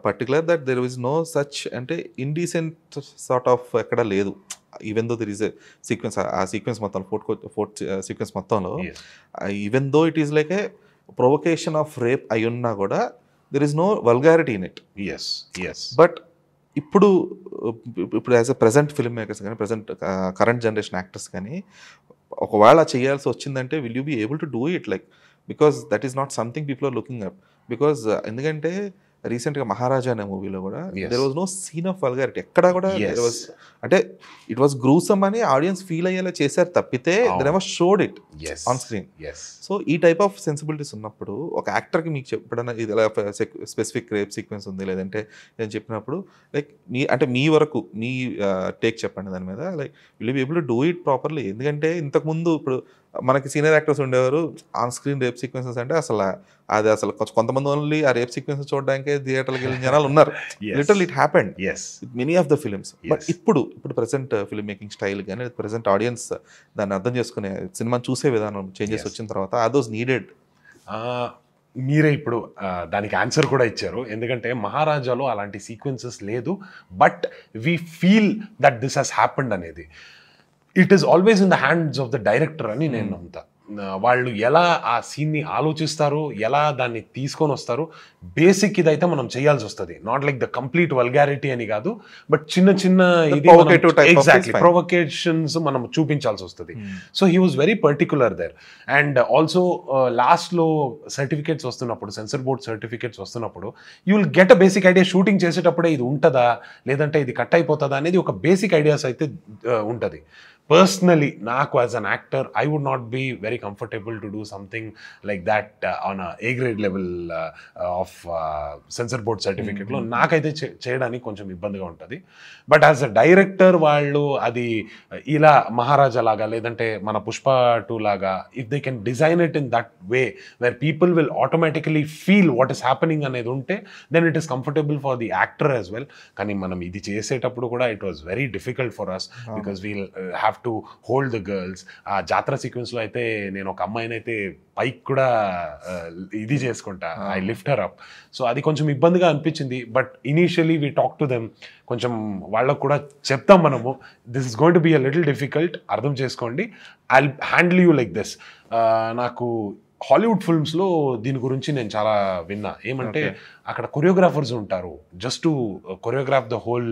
A: particular that there is no such అంటే ఇండీసెంట్ సార్ట్ ఆఫ్ ఎక్కడ లేదు. Even though there is a sequence, ఆ సీక్వెన్స్ మొత్తం ఫోర్త్ సీక్వెన్స్ మొత్తంలో even though it is like a provocation of rape అయ్యున్నా కూడా there is no vulgarity in it. But ఇప్పుడు as a present film makers కానీ current generation actors కానీ ఒకవేళ చేయాల్సి వచ్చిందంటే will you be able to do it like, because that is not something people are looking up. Because ఎందుకంటే రీసెంట్గా మహారాజా అనే మూవీలో కూడా there was no scene of vulgarity ఎక్కడ కూడా. అంటే ఇట్ వాస్ గ్రూసమ్ అని ఆడియన్స్ ఫీల్ అయ్యేలా చేశారు తప్పితే there ever showed it on screen. So ఈ టైప్ ఆఫ్ సెన్సిబిలిటీస్ ఉన్నప్పుడు ఒక యాక్టర్కి మీకు చెప్పడన్నా ఇది ఇలా స్పెసిఫిక్ రేప్ సీక్వెన్స్ ఉంది లేదంటే నేను చెప్పినప్పుడు లైక్ మీ వరకు మీ టేక్ చెప్పండి దాని మీద, like will be able to do it properly. ఎందుకంటే ఇంతకుముందు ఇప్పుడు మనకి సీనియర్ యాక్టర్స్ ఉండేవారు, ఆన్ స్క్రీన్ రేప్ సీక్వెన్సెస్ అంటే అసలు కొంతమంది ఓన్లీ ఆ రేప్ సీక్వెన్సెస్ చూడడానికి థియేటర్కి వెళ్ళిన జనాలు ఉన్నారు. Literally it happened with many of the films. But ఇప్పుడు ప్రెసెంట్ ఫిల్మ్ మేకింగ్ స్టైల్ కానీ ప్రెసెంట్ ఆడియన్స్ దాన్ని అర్థం చేసుకునే సినిమాని చూసే విధానం చేంజెస్ వచ్చిన తర్వాత ఆర్ దోస్ నీడెడ్.
B: మీరే ఇప్పుడు దానికి ఆన్సర్ కూడా ఇచ్చారు. ఎందుకంటే మహారాజాలో అలాంటి సీక్వెన్సెస్ లేదు, but we feel that this has happened అనేది. It is always in the hands of the director అని నేను నమ్ముతా. వాళ్ళు ఎలా ఆ సీన్ని ఆలోచిస్తారు, ఎలా దాన్ని తీసుకొని వస్తారు, బేసిక్ ఇదైతే మనం చేయాల్సి వస్తుంది. Not like the complete vulgarity అని కాదు, బట్ చిన్న చిన్న ఇది ఎగ్జాక్ట్లీ ప్రొవొకేషన్స్ మనం చూపించాల్సి వస్తుంది. So he was very particular there. And also లాస్ట్లో సర్టిఫికేట్స్ వస్తున్నప్పుడు, సెన్సర్ బోర్డ్ సర్టిఫికేట్స్ వస్తున్నప్పుడు you will get a basic idea. Shooting చేసేటప్పుడే ఇది ఉంటుందా లేదంటే ఇది కట్ అయిపోతుందా అనేది ఒక బేసిక్ ఐడియాస్ అయితే ఉంటుంది. Personally, నాకు as an actor, I would not be very comfortable to do something like that on a A-grade level of censor board certificate లో నాకైతే చేయడానికి కొంచెం ఇబ్బందిగా ఉంటుంది. బట్ యాజ్ అ డైరెక్టర్ వాళ్ళు అది ఇలా మహారాజా లాగా లేదంటే మన పుష్ప 2 లాగా if they can design it in that way where people will automatically feel what is happening అనేది ఉంటే then it is comfortable for the actor as well. కానీ మనం ఇది చేసేటప్పుడు కూడా it was very difficult for us because we'll have to hold the girls. ఆ జాతర sequence లో అయితే నేను ఒక అమ్మాయిని అయితే పైకి కూడా ఇది చేసుకుంటా, I lift her up. So అది కొంచెం ఇబ్బందిగా అనిపించింది. But initially we talk to them, కొంచెం వాళ్ళకు కూడా చెప్తాం మనము, this is going to be a little difficult, అర్థం చేసుకోండి, I handle you like this. నాకు హాలీవుడ్ ఫిల్మ్స్లో దీని గురించి నేను చాలా విన్నా. ఏమంటే అక్కడ కొరియోగ్రాఫర్స్ ఉంటారు just to choreograph the whole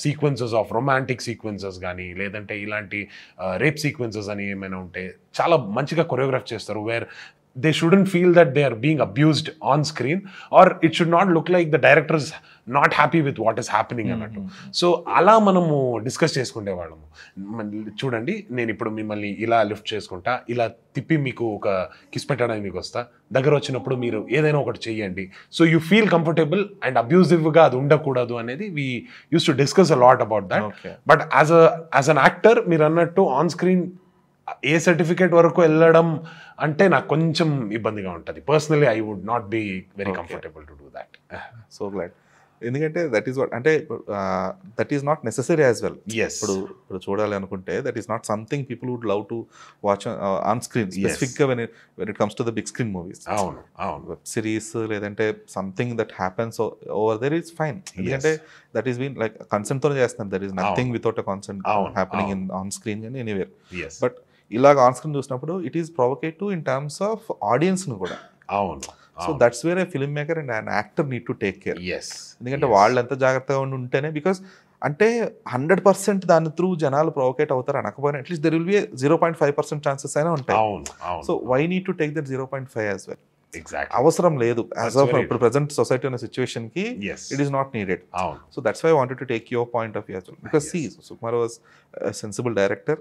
B: sequences of romantic sequences కానీ లేదంటే ఇలాంటి రేప్ సీక్వెన్సెస్ అని ఏమైనా ఉంటే చాలా మంచిగా కొరియోగ్రాఫ్ చేస్తారు. Where they shouldn't feel that they are being abused on screen, or it should not look like the director is not happy with what is happening అన్నట్టు. సో అలా మనము డిస్కస్ చేసుకునేవాళ్ళము. చూడండి నేను ఇప్పుడు మిమ్మల్ని ఇలా లిఫ్ట్ చేసుకుంటా, ఇలా తిప్పి మీకు ఒక కిస్ పెట్టడానికి మీకు వస్తా, దగ్గర వచ్చినప్పుడు మీరు ఏదైనా ఒకటి చెయ్యండి, so you feel comfortable and అబ్యూజివ్గా అది ఉండకూడదు అనేది we use to discuss a lot about that. But as an actor మీరు అన్నట్టు ఆన్ స్క్రీన్ ఏ సర్టిఫికేట్ వరకు వెళ్ళడం అంటే నాకు కొంచెం ఇబ్బందిగా ఉంటుంది. Personally I would not be very comfortable to do that.
A: So glad. ఎందుకంటే దట్ ఈస్ వాట్ అంటే that is not necessary as well. ఇప్పుడు చూడాలి అనుకుంటే that is not something people would love to watch on screen, స్పెసిఫిక్గా when it comes to the big screen movies.
B: అవును అవును.
A: Web series లేదంటే something that happens over there is fine. ఎందుకంటే that is been like కన్సెంట్తో చేస్తున్నారు. That is nothing without a consent happening in on screen కానీ anywhere. But ఇలాగ on screen చూసినప్పుడు it is provocative in terms of ఆడియన్స్ను కూడా.
B: అవును.
A: So that's where a film maker and an actor need to take care. ఎందుకంటే వాళ్ళు ఎంత జాగ్రత్తగా ఉంటేనే, బికాస్ అంటే 100% దాని త్రూ జనాలు ప్రొవోకేట్ అవుతారు అనకపోయినా at least there will be 0.5% chances అయినా ఉంటాయి. So why need to take that 0.5 as well? అవసరం లేదు యాజ్ ఆఫ్ ఇప్పుడు ప్రెసెంట్ సొసైటీ ఉన్న సిచ్యువేషన్ కి it is not needed. So that's why I wanted to take your point of view as well because see Sukumar was sensible director.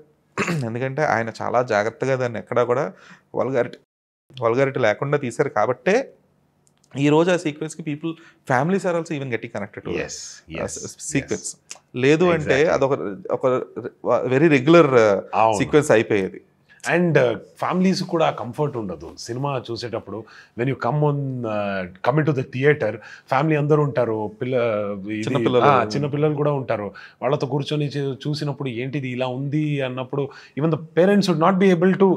A: ఎందుకంటే ఆయన చాలా జాగ్రత్తగా దాన్ని ఎక్కడా కూడా వల్గారిటీ లేకుండా తీశారు కాబట్టే ఈ రోజు ఆ సీక్వెన్స్ కి people families are also even getting connected to sequence. లేదు అంటే అదొక వెరీ రెగ్యులర్ సీక్వెన్స్ అయిపోయేది.
B: అండ్ ఫ్యామిలీస్ కూడా కంఫర్ట్ ఉండదు సినిమా చూసేటప్పుడు. When you come in to the theatre, family అందరూ ఉంటారు, చిన్నపిల్లలు కూడా ఉంటారు. వాళ్ళతో కూర్చొని చూసినప్పుడు ఏంటిది ఇలా ఉంది అన్నప్పుడు even the parents would not be able to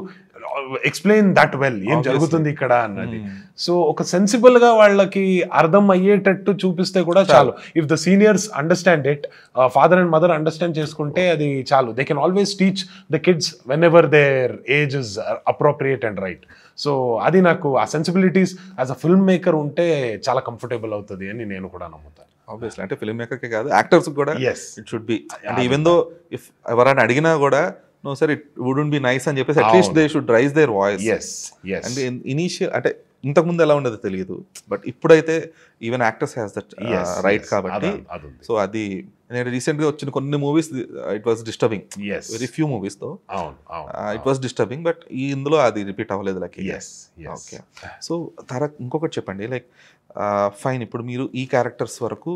B: explain that well ఏం జరుగుతుంది ఇక్కడ అన్నది. సో ఒక సెన్సిబుల్ గా వాళ్ళకి అర్థం అయ్యేటట్టు చూపిస్తే కూడా చాలు. If the seniors understand it, father and mother understand చేసుకుంటే అది చాలు. They can always teach the kids when ever their age is appropriate and right. So అది నాకు ఆ sensibilities as a film maker ఉంటే చాలా కంఫర్టబుల్ అవుతుంది అని నేను కూడా నమ్ముతాను.
A: ఆబ్వియస్లీ అంటే ఫిల్మ్ మేకర్కే కాదు యాక్టర్స్ కూడా ఇట్ షుడ్ బి. అంటే ఈవెన్ దో ఇఫ్ ఎవరైనా అడిగినా కూడా no sir it wouldn't be nice అని చెప్పేసి at least they should raise their voice. అంటే ఇనీషియల్ అంటే ఇంతకుముందు ఎలా ఉండదు తెలియదు, బట్ ఇప్పుడైతే even actors has that right కాబట్టి. సో అది నేను రీసెంట్ గా వచ్చిన కొన్ని movies it was disturbing, very few movies తో ఇట్ వాస్ డిస్టర్బింగ్, బట్ ఈ ఇందులో అది రిపీట్ అవ్వలేదు. Like okay. సో ఇంకొకటి చెప్పండి, లైక్ ఫైన్ ఇప్పుడు మీరు ఈ క్యారెక్టర్స్ వరకు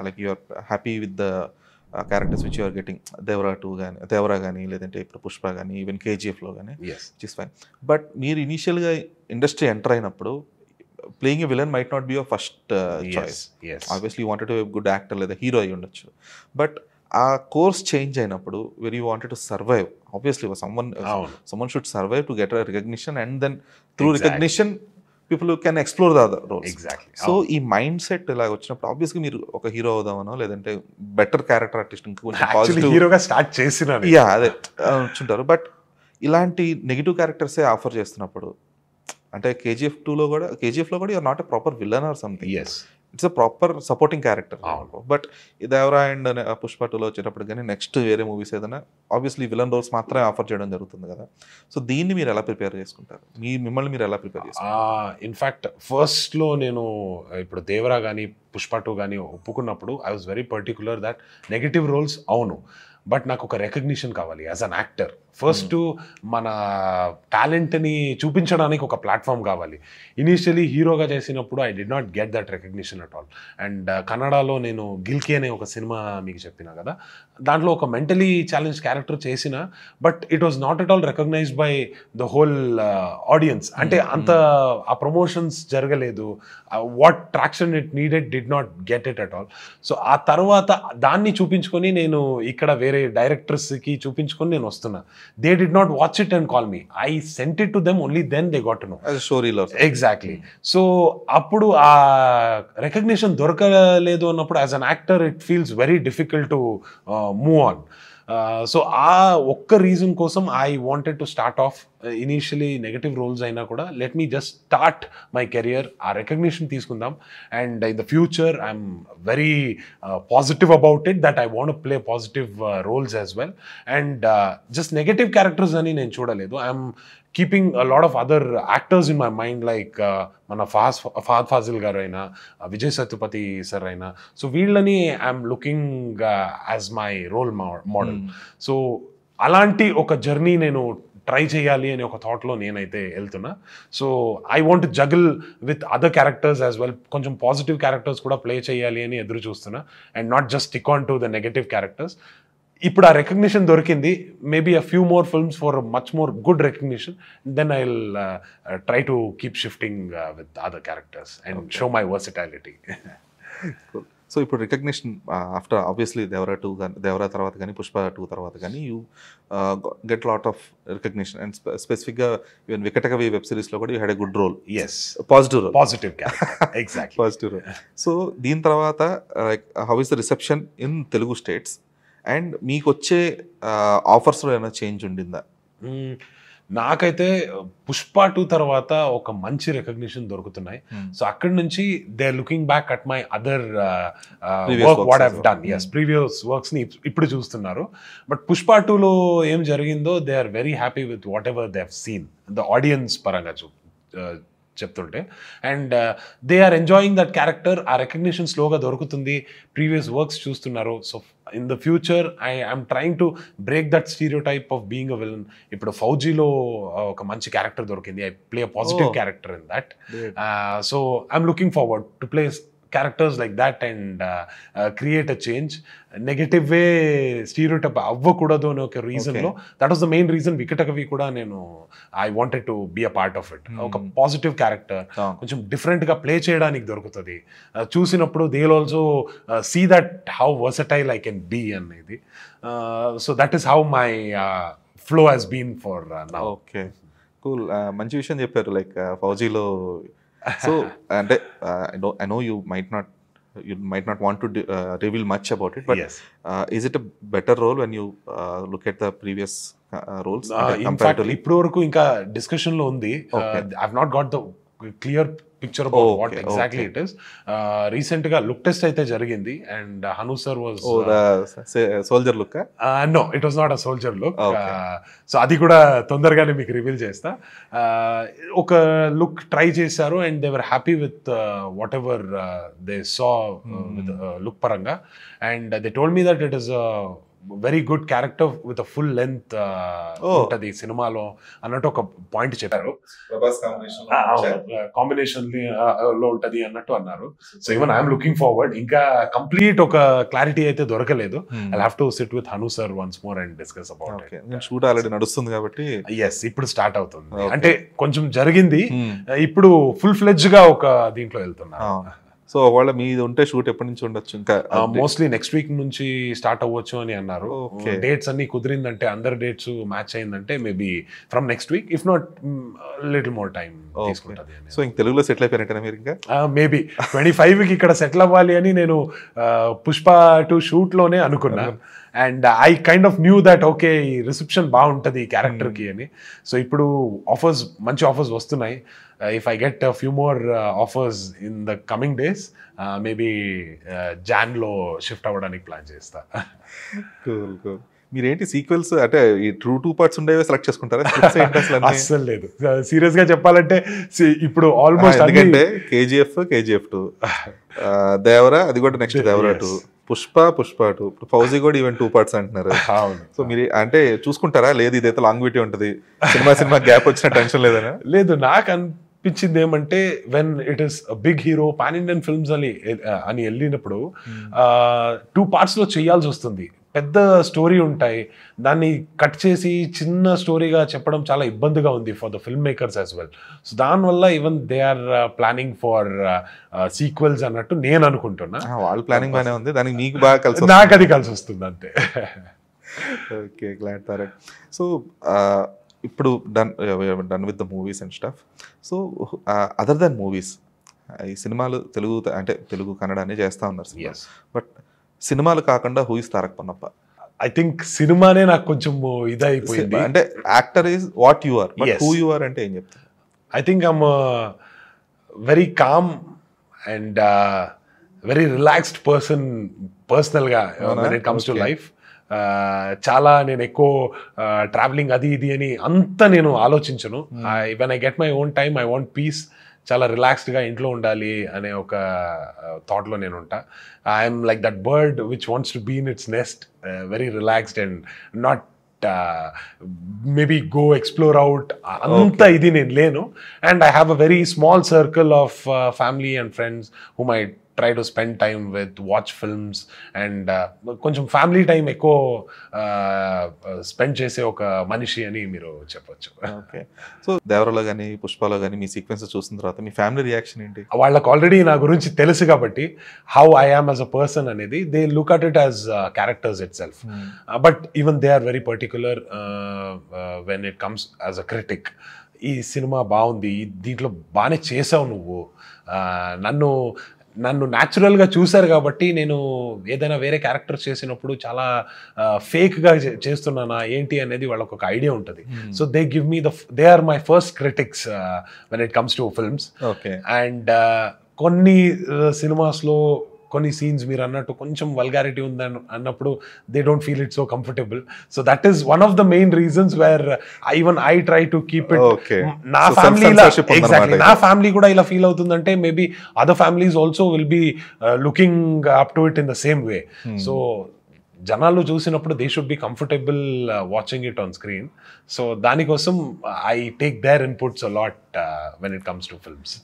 A: like you are happy with the characters which you're getting, Devara కానీ లేదంటే ఇప్పుడు పుష్ప కానీ ఈవెన్ కేజీఎఫ్లో కానీ, విచ్ ఇస్ ఫైన్. బట్ మీరు ఇనీషియల్గా ఇండస్ట్రీ ఎంటర్ అయినప్పుడు playing a villain might not be your first choice. Obviously you wanted to good actor లేదా hero అయి ఉండొచ్చు. బట్ ఆ కోర్స్ చేంజ్ అయినప్పుడు where you wanted to survive, obviously someone should survive to get a recognition, and then through recognition people can explore the other roles. So ఈ mindset ఇలా వచ్చినప్పుడు ఆబ్వియస్గా మీరు ఒక హీరో అవుదామనో లేదంటే బెటర్ క్యారెక్టర్ ఆర్టిస్ట్
B: హీరోగా స్టార్ట్ చేసిన
A: అదే వచ్చుంటారు. బట్ ఇలాంటి నెగిటివ్ క్యారెక్టర్సే ఆఫర్ చేస్తున్నప్పుడు అంటే కేజీఎఫ్లో కూడా you're not a proper villain or something, it's a proper supporting character. But Devara and Pushpa 2లో వచ్చేటప్పుడు కానీ నెక్స్ట్ వేరే మూవీస్ ఏదైనా ఆబ్వియస్లీ విలన్ రోల్స్ మాత్రమే ఆఫర్ చేయడం జరుగుతుంది కదా. సో దీన్ని మీరు ఎలా ప్రిపేర్ చేసుకుంటారు, మిమ్మల్ని మీరు ఎలా ప్రిపేర్ చేసుకుంటారు?
B: ఇన్ఫ్యాక్ట్ ఫస్ట్లో నేను ఇప్పుడు దేవరా కానీ పుష్ప 2 కానీ ఒప్పుకున్నప్పుడు I was very particular that negative roles అవును, బట్ నాకు ఒక రికగ్నిషన్ కావాలి యాజ్ అన్ యాక్టర్. ఫస్ట్ మన టాలెంట్ని చూపించడానికి ఒక ప్లాట్ఫామ్ కావాలి. ఇనీషియలీ హీరోగా చేసినప్పుడు I did not get that recognition at all. And కన్నడలో నేను గిల్కి అనే ఒక సినిమా మీకు చెప్పినా కదా, దాంట్లో ఒక మెంటలీ ఛాలెంజ్ క్యారెక్టర్ చేసిన, but it was not at all recognised by the whole audience. అంటే అంత ఆ ప్రమోషన్స్ జరగలేదు, what traction it needed did not get it at all. So ఆ తర్వాత దాన్ని చూపించుకొని నేను ఇక్కడ వేరే డైరెక్టర్స్కి చూపించుకొని నేను వస్తున్నా. They did not watch it and call me. I sent it to them, only then they got to know.
A: As a story lover.
B: Exactly. So appudu aa recognition dorkaledu annappudu as an actor it feels very difficult to move on. So ఆ ఒక్క reason కోసం I wanted to start off initially negative roles అయినా కూడా let me just start my career, ఆ recognition తీసుకుందాం. And in the future I'm very positive about it that I want play positive roles as well. And just negative characters అని నేను చూడలేదు. I'm keeping a lot of other actors in my mind, like మన ఫహద్ ఫాజిల్ గారు అయినా, Vijay Satyapati sir అయినా. So వీళ్ళని I'm looking as my role model. So అలాంటి ఒక జర్నీ నేను ట్రై చేయాలి అనే ఒక థాట్లో నేనైతే వెళ్తున్నా. So I want juggle with other characters as well. కొంచెం పాజిటివ్ క్యారెక్టర్స్ కూడా ప్లే చేయాలి అని ఎదురు చూస్తున్నా, and not just stick on to the negative characters. ఇప్పుడు ఆ రికగ్నిషన్ దొరికింది, maybe a few more films for much more good recognition, then I will try to keep shifting with other characters and show my versatility.
A: So ఇప్పుడు recognition after obviously Devara తర్వాత కానీ పుష్ప 2 తర్వాత కానీ you get lot of recognition, and స్పెసిఫిక్గా even Vikatakavi web సిరీస్లో కూడా you had a good role.
B: Positive exactly
A: positive role. So దీని తర్వాత like how is the reception in Telugu states, and మీకు వచ్చే ఆఫర్స్లో ఏమైనా చేంజ్ ఉండిందా?
B: నాకైతే పుష్ప 2 తర్వాత ఒక మంచి రికగ్నిషన్ దొరుకుతున్నాయి. సో అక్కడి నుంచి they are looking back at my other work what I've done. Previous works ని ఇప్పుడు చూస్తున్నారు. బట్ పుష్ప 2లో ఏం జరిగిందో they are very happy with whatever they have seen the audience పరంగా చెప్తుంటే. And they are enjoying that character. ఆ recognition స్లోగా దొరుకుతుంది. ప్రీవియస్ వర్క్స్ చూస్తున్నారు. So in the future I'm trying to break that stereotype of being a villain. ఇప్పుడు ఫౌజీలో ఒక మంచి క్యారెక్టర్ దొరికింది. I play a positive character in that. So I'm looking forward to play characters like that and create a change. Negative way stereotype avvakudadu ane oka reason lo, that was the main reason Vikatakavi kuda nenu I wanted to be a part of it. Oka positive character koncham different ga play cheyadaniki dorukutadi. Chusinappudu they'll also see that how versatile I can be anedi. So that is how my flow has been for now.
A: Okay, cool. Manchi vishayam chepparu, like Faujiలో. So and I know you might not want to reveal much about it, but yes. Is it a better role when you look at the previous roles?
B: In fact, ippudu varaku inka discussion lo undi. I've not got the clear picture about what exactly it is. Recent ga look test aithe jarigindi and Hanu sir was
A: soldier look.
B: No, it was not a soldier look. So adi kuda tondargane meeku reveal chesta. Oka look try chesaru and they were happy with whatever they saw with look paranga, and they told me that it is a very good character with a full length untadi సినిమాలో అన్నట్టు ఒక point చెప్పారు. Combination లో ఉంటది అన్నట్టు అన్నారు. So even I'm looking forward. ఇంకా complete ఒక క్లారిటీ అయితే దొరకలేదు. I have to SIT with Hanu sir once more and discuss about it.
A: Shoot already నడుస్తుంది కాబట్టి
B: ఎస్, ఇప్పుడు స్టార్ట్ అవుతుంది. అంటే కొంచెం జరిగింది, ఇప్పుడు ఫుల్ ఫ్లెడ్జ్ గా ఒక దీంట్లో వెళ్తున్నారు.
A: సో ఒకవేళ మీది ఉంటే షూట్ ఎప్పటి నుంచి ఉండొచ్చు? ఇంకా
B: మోస్ట్లీ నెక్స్ట్ వీక్ నుంచి స్టార్ట్ అవ్వచ్చు అని అన్నారు. డేట్స్ అన్ని కుదిరిందంటే, అందరు డేట్స్ మ్యాచ్ అయిందంటే maybe from next week, if not little more time తీసుకుంటది.
A: సో ఇంక తెలుగులో సెటిల్ అయిపోయినట్టు మీరు ఇంకా
B: మేబీ 25కి ఇక్కడ సెటిల్ అవ్వాలి అని నేను పుష్ప 2 షూట్ లోనే అనుకున్నా. And I kind of knew that okay ఈ రిసెప్షన్ బాగుంటుంది ఈ క్యారెక్టర్కి అని. సో ఇప్పుడు మంచి ఆఫర్స్ వస్తున్నాయి. If I get a few more offers in the coming days, maybe Jan లో షిఫ్ట్ అవ్వడానికి ప్లాన్ చేస్తా.
A: Cool cool. మీరేంటి సీక్వెల్స్ అంటే ఈ 2 పార్ట్స్ ఉండేవి సెలెక్ట్ చేసుకుంటారా?
B: అస్సలు లేదు. సీరియస్ గా చెప్పాలంటే ఇప్పుడు ఆల్మోస్ట్
A: ఎందుకంటే KGF2, దేవరా, అది కూడా నెక్స్ట్ దేవరా 2, పుష్ప 2, ఫౌజీ కూడా ఈవెన్ 2 పార్ట్స్ అంటున్నారు. సో మీరు అంటే చూసుకుంటారా? లేదు ఇదైతే లాంగ్విటీ ఉంటుంది, సినిమా గ్యాప్ వచ్చిన టెన్షన్ లేదనా?
B: లేదు, నాకు అనిపించింది ఏమంటే when it is big hero pan Indian films అని వెళ్ళినప్పుడు 2 పార్ట్స్ లో చేయాల్సి వస్తుంది. పెద్ద స్టోరీ ఉంటాయి, దాన్ని కట్ చేసి చిన్న స్టోరీగా చెప్పడం చాలా ఇబ్బందిగా ఉంది for the film makers as well. So దానివల్ల even they are planning for sequels అన్నట్టు నేను అనుకుంటున్నా.
A: వాళ్ళ ప్లానింగ్ బాగానే ఉంది, దానికి మీకు బాగా కలిసి,
B: నాకు అది కలిసి వస్తుంది అంతే.
A: Okay, glad Tarak. సో ఇప్పుడు done with the movies and stuff. So other then movies, ఈ సినిమాలు తెలుగు కన్నడ అనే చేస్తా ఉన్నారు. బట్ సినిమాలు కాకుండా who is Tarak Ponnappa?
B: I think సినిమానే నాకు కొంచెం ఇదైపోయింది.
A: అంటే actor is what you are, but who you are అంటే ఏం చెప్తారు?
B: I think I'm very calm and very relaxed person పర్సనల్గా when it comes to life. చాలా నేను ఎక్కువ ట్రావెలింగ్ అది ఇది అని అంత నేను ఆలోచించను. When I get my own time, I want peace. చాలా రిలాక్స్డ్గా ఇంట్లో ఉండాలి అనే ఒక థాట్లో నేను ఉంటా. I'm like that bird which wants to be in its nest, very relaxed and not maybe go explore out అంత ఇది నేను లేను. And I have a very small circle of family and friends whom I try to spend time with, watch films and కొంచెం family time ఎక్కువ spend చేసే ఒక మనిషి అని మీరు చెప్పొచ్చు.
A: ఓకే. సో దేవరలో కానీ పుష్పలో కానీ మీ సీక్వెన్స్ చూసిన తర్వాత మీ ఫ్యామిలీ రియాక్షన్ ఏంటి?
B: వాళ్ళకి ఆల్రెడీ నా గురించి తెలుసు కాబట్టి how I am as a person అనేది they look at it as characters itself. But even they are very particular when it comes as a critic. ఈ సినిమా బాగుంది, దీంట్లో బాగానే చేసావు నువ్వు, నన్ను న్యాచురల్గా చూశారు కాబట్టి నేను ఏదైనా వేరే క్యారెక్టర్స్ చేసినప్పుడు చాలా ఫేక్గా చేస్తున్నానా ఏంటి అనేది వాళ్ళకి ఒక ఐడియా ఉంటుంది. So they give me they are my first critics when it comes to films. And కొన్ని సినిమాస్లో కొన్ని సీన్స్ మీరు అన్నట్టు కొంచెం వల్గారిటీ ఉంది అన్నప్పుడు they don't feel it so comfortable. So that is one of the main reasons where even I try to keep it. నా family exactly నా ఫ్యామిలీ కూడా ఇలా ఫీల్ అవుతుందంటే maybe other families also will be looking up to it in the same way. So జనాలు చూసినప్పుడు they should be comfortable watching it on screen. So దానికోసం I take their inputs a lot when it comes to films.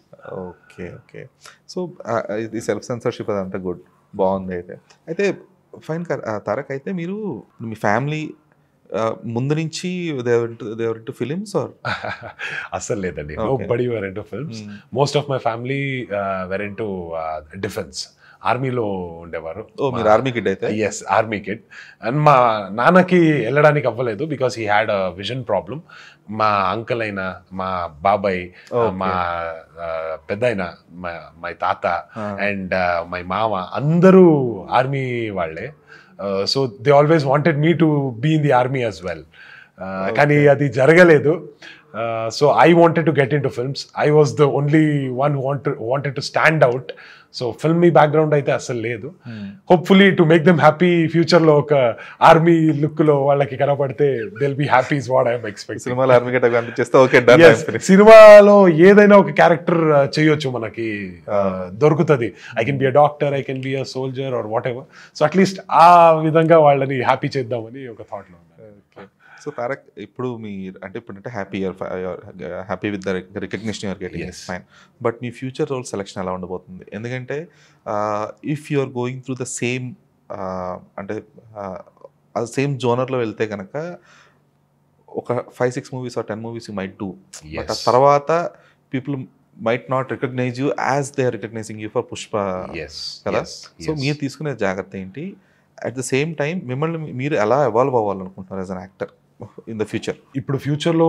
A: Okay. So ఇది self censorship అదంతా good, బాగుంది. అయితే fine Tarak, అయితే మీరు మీ family ముందు నుంచి దేవర్ ఇంటూ ఫిలిమ్స్ ఆర్?
B: అస్సలు లేదండి, nobody were into films. Most of my family were into defence, ఆర్మీలో ఉండేవారు.
A: మీరు ఆర్మీ కిడ్ అయితే?
B: Yes, army kid. అండ్ మా నాన్నకి వెళ్ళడానికి అవ్వలేదు because he had a vision problem. మా అంకల్ అయినా, మా బాబాయ్, మా పెద్ద అయినా, మై తాత అండ్ మై మామ అందరూ ఆర్మీ వాళ్ళే. So they always wanted me to be in the army as well. కానీ అది జరగలేదు. So I wanted to get into films. I was the only one who wanted to stand out. So filmy background అయితే అసలు లేదు. Hopefully to make them happy future లో ఒక army look లో వాళ్ళకి కనపడితే they'll be happy is what I am expecting.
A: సినిమాలో army గట్ట కనిపిస్తే ఓకే డన్.
B: సినిమాలో ఏదైనా ఒక క్యారెక్టర్ చేయొచ్చు, మనకి దొరుకుతుంది. I can be a doctor, I can be a soldier or whatever. So at least ఆ విధంగా వాళ్ళని హ్యాపీ చేద్దామని ఒక థాట్ లో.
A: సో తారక్, ఇప్పుడు ఇప్పుడంటే happy with the recognition you're getting, fine. But మీ ఫ్యూచర్ రోల్ సెలెక్షన్ ఎలా ఉండబోతుంది? ఎందుకంటే if you are going through the same అంటే సేమ్ జోనర్లో వెళ్తే కనుక ఒక 5-6 movies or 10 movies you might do, but ఆ తర్వాత people might not recognize you as they are recognizing you for Pushpa. కదా. సో మీరు తీసుకునే జాగ్రత్త ఏంటి? అట్ ద సేమ్ టైం మిమ్మల్ని మీరు ఎలా ఎవాల్వ్ అవ్వాలనుకుంటున్నారు as an actor in the future?
B: ఇప్పుడు ఫ్యూచర్లో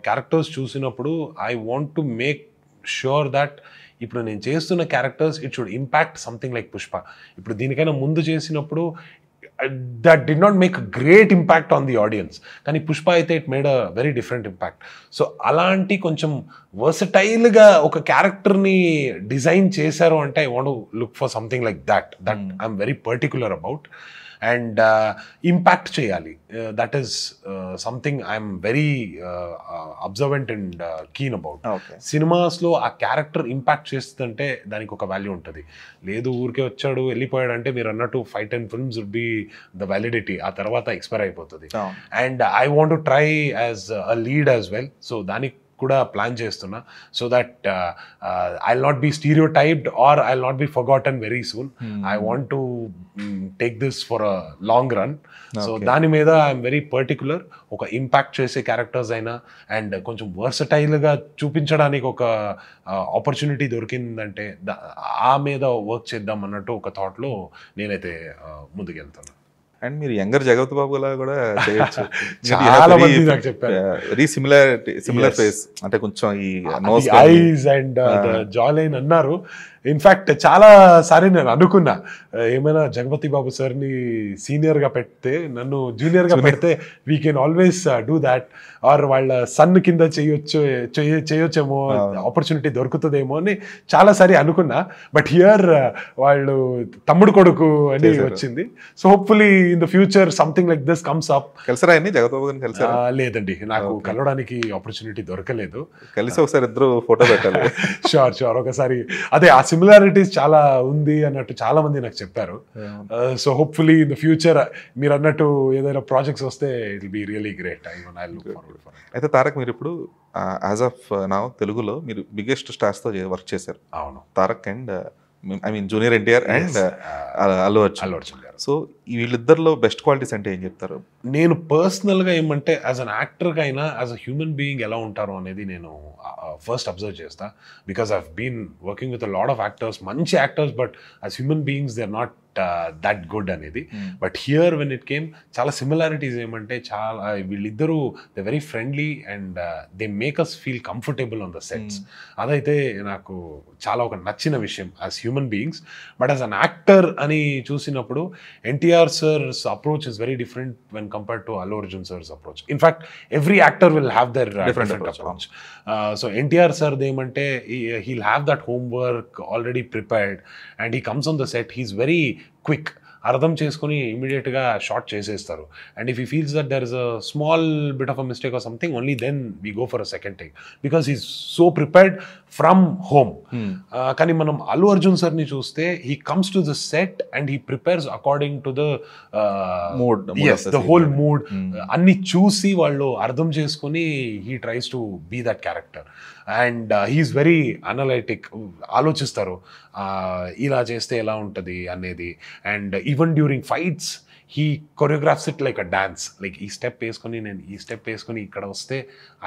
B: క్యారెక్టర్స్ చూసినప్పుడు I want to make sure that ఇప్పుడు నేను చేస్తున్న characters it should impact something like Pushpa. ఇప్పుడు దీనికైనా ముందు చేసినప్పుడు that did not make a great impact on the audience. కానీ పుష్ప అయితే it made a very different impact. So అలాంటి కొంచెం వర్సటైల్గా ఒక క్యారెక్టర్ని డిజైన్ చేశారు అంటే I want look for something like that I'm very particular about. And impact చేయాలి, that is something I'm very observant and keen about. సినిమాస్లో ఆ క్యారెక్టర్ ఇంపాక్ట్ చేస్తుందంటే దానికి ఒక వాల్యూ ఉంటుంది. లేదు ఊరికే వచ్చాడు వెళ్ళిపోయాడు అంటే మీరు అన్నట్టు 5-10 films would be the validity, ఆ తర్వాత ఎక్స్పైర్ అయిపోతుంది. And I want to try as a lead as well. So దానికి కూడా ప్లాన్ చేస్తున్నా, so that I'll not be stereotyped or I'll not be forgotten very soon. I want to take this for a long run. So దాని మీద I'm very particular. ఒక impact చేసే characters అయినా and కొంచెం వర్సటైల్గా చూపించడానికి ఒక ఆపర్చునిటీ దొరికిందంటే ఆ మీద వర్క్ చేద్దాం అన్నట్టు ఒక థాట్లో నేనైతే ముందుకెళ్తాను.
A: అండ్ మీరు యంగర్ జగపతి బాబు లా కూడా చేయొచ్చు.
B: చాలా మంది నాకు చెప్పారు.
A: వెరీ సిమిలర్ ఫేస్, అంటే కొంచెం ఈ nose
B: eyes and jawline అన్నారు. ఇన్ఫ్యాక్ట్ చాలా సారి నేను అనుకున్నా ఏమైనా జగపతి బాబు సార్ని సీనియర్గా పెడితే నన్ను జూనియర్గా పెడితే we can always do that, or వాళ్ళ సన్ కింద చేయొచ్చేమో, ఆపర్చునిటీ దొరుకుతుందేమో అని చాలాసారి అనుకున్నా. బట్ హియర్ వాళ్ళు తమ్ముడు కొడుకు అని వచ్చింది. So hopefully in the future something like this comes up.
A: కలిసారా అండి జగపతి బాబు గారిని? కలిసారా?
B: లేదండి, నాకు కలవడానికి ఆపర్చునిటీ దొరకలేదు.
A: కలిసి ఒకసారి ఇద్దరు ఫోటో పెట్టాలి.
B: షూర్ ఒకసారి. అదే ఆ సిమిలారిటీస్ చాలా ఉంది అన్నట్టు చాలా మంది నాకు చెప్పారు. So hopefully in the future మీరు అన్నట్టు ఏదైనా ప్రాజెక్ట్స్ వస్తే it will be really great. I look forward for it.
A: అయితే తారక్, మీరు ఇప్పుడు యాజ్ ఆఫ్ నౌ తెలుగులో మీరు బిగ్గెస్ట్ స్టార్స్తో వర్క్ చేశారు.
B: అవును,
A: Tarak and I mean junior NTR and Allu Arjun గారు. సో వీళ్ళిద్దరిలో బెస్ట్ క్వాలిటీస్ అంటే ఏం చెప్తారు?
B: నేను పర్సనల్గా ఏమంటే యాజ్ అన్ యాక్టర్గా అయినా యాజ్ అ హ్యూమన్ బీయింగ్ ఎలా ఉంటారో అనేది నేను ఫస్ట్ అబ్జర్వ్ చేస్తా. Because I have been working with a lot of actors, మంచి actors, but as human beings they are not that good అనేది. But here when it came చాలా similarities ఏమంటే చాలా వీళ్ళిద్దరూ they very friendly and they make us feel comfortable on the sets. అదైతే నాకు చాలా ఒక నచ్చిన విషయం as human beings. But as an actor అని చూసినప్పుడు NTR sir's approach is very different when compared to Allu Arjun sir's approach. In fact every actor will have their different approach. So NTR sir ఏమంటే he'll have that homework already prepared and he comes on the set, he's very quick, అర్థం చేసుకుని ఇమీడియట్గా shot చేసేస్తారు. And if he feels that there is a small bit of a mistake or something only then we go for a second take because he's so prepared from home. కానీ మనం అల్లు అర్జున్ సార్ని చూస్తే he comes to the set and he prepares according to the mood, the whole mood అన్ని చూసి వాళ్ళు అర్థం చేసుకుని he tries to be that character. And he's very analytic, ఆలోచిస్తారు ఇలా చేస్తే ఎలా ఉంటుంది అనేది. And even during fights he choreographs it like a dance. Like ఈ స్టెప్ వేసుకొని నేను ఈ స్టెప్ వేసుకొని ఇక్కడ వస్తే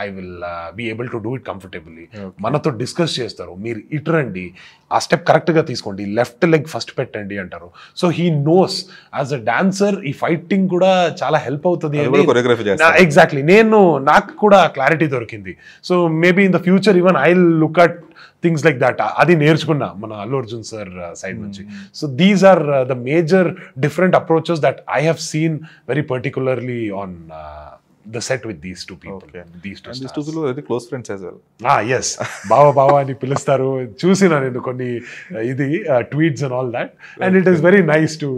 B: I will be able to do it comfortably. మనతో డిస్కస్ చేస్తారు, మీరు ఇటు రండి, ఆ స్టెప్ కరెక్ట్గా తీసుకోండి, లెఫ్ట్ లెగ్ ఫస్ట్ పెట్టండి అంటారు. So he knows as a dancer ఈ ఫైటింగ్ కూడా చాలా హెల్ప్ అవుతుంది అని. ఎగ్జాక్ట్లీ, నాకు కూడా క్లారిటీ దొరికింది. So maybe in the future even I look at things like that. అది నేర్చుకున్నా మన అల్లు అర్జున్ సార్ సైడ్ నుంచి. So these are the major different approaches that I have seen very particularly on the set with these two people.
A: Okay.
B: These two
A: and these two people are very close friends as well.
B: Yes, బావా అని పిలుస్తారు. చూసినా నేను కొన్ని ఇది tweets and all that and it is very nice to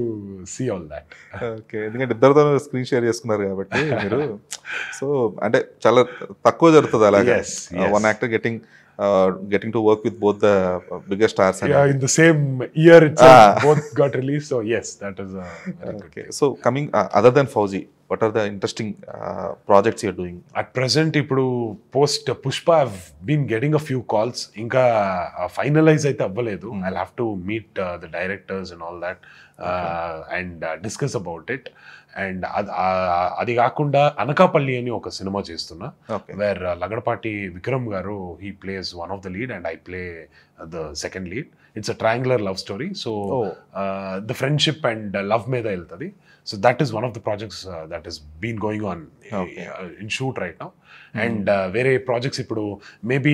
B: see all that.
A: Okay, ఎందుకంటే ఇద్దరితో screen share చేసుకున్నారు కాబట్టి మీరు సో అంటే చాలా తక్కువ జరుగుతుంది అలాగే. One actor getting to work with both the biggest stars and
B: in the same year itself both got released. So yes, that is
A: okay. So coming other than Fauzi, what are the interesting projects you're doing
B: at present? Ippudu post Pushpa I've been getting a few calls. Inka finalize aithe avvaledu. I'll have to meet the directors and all that and discuss about it. And అది కాకుండా అనకాపల్లి అని ఒక cinema చేస్తున్నా, wear Lagadapati Vikram garu he plays one of the lead and I play the second lead. It's a triangular love story. So the friendship and love మీద వెళ్తుంది. So that is one of the projects that is been going on in shoot right now. And వేరే projects ఇప్పుడు maybe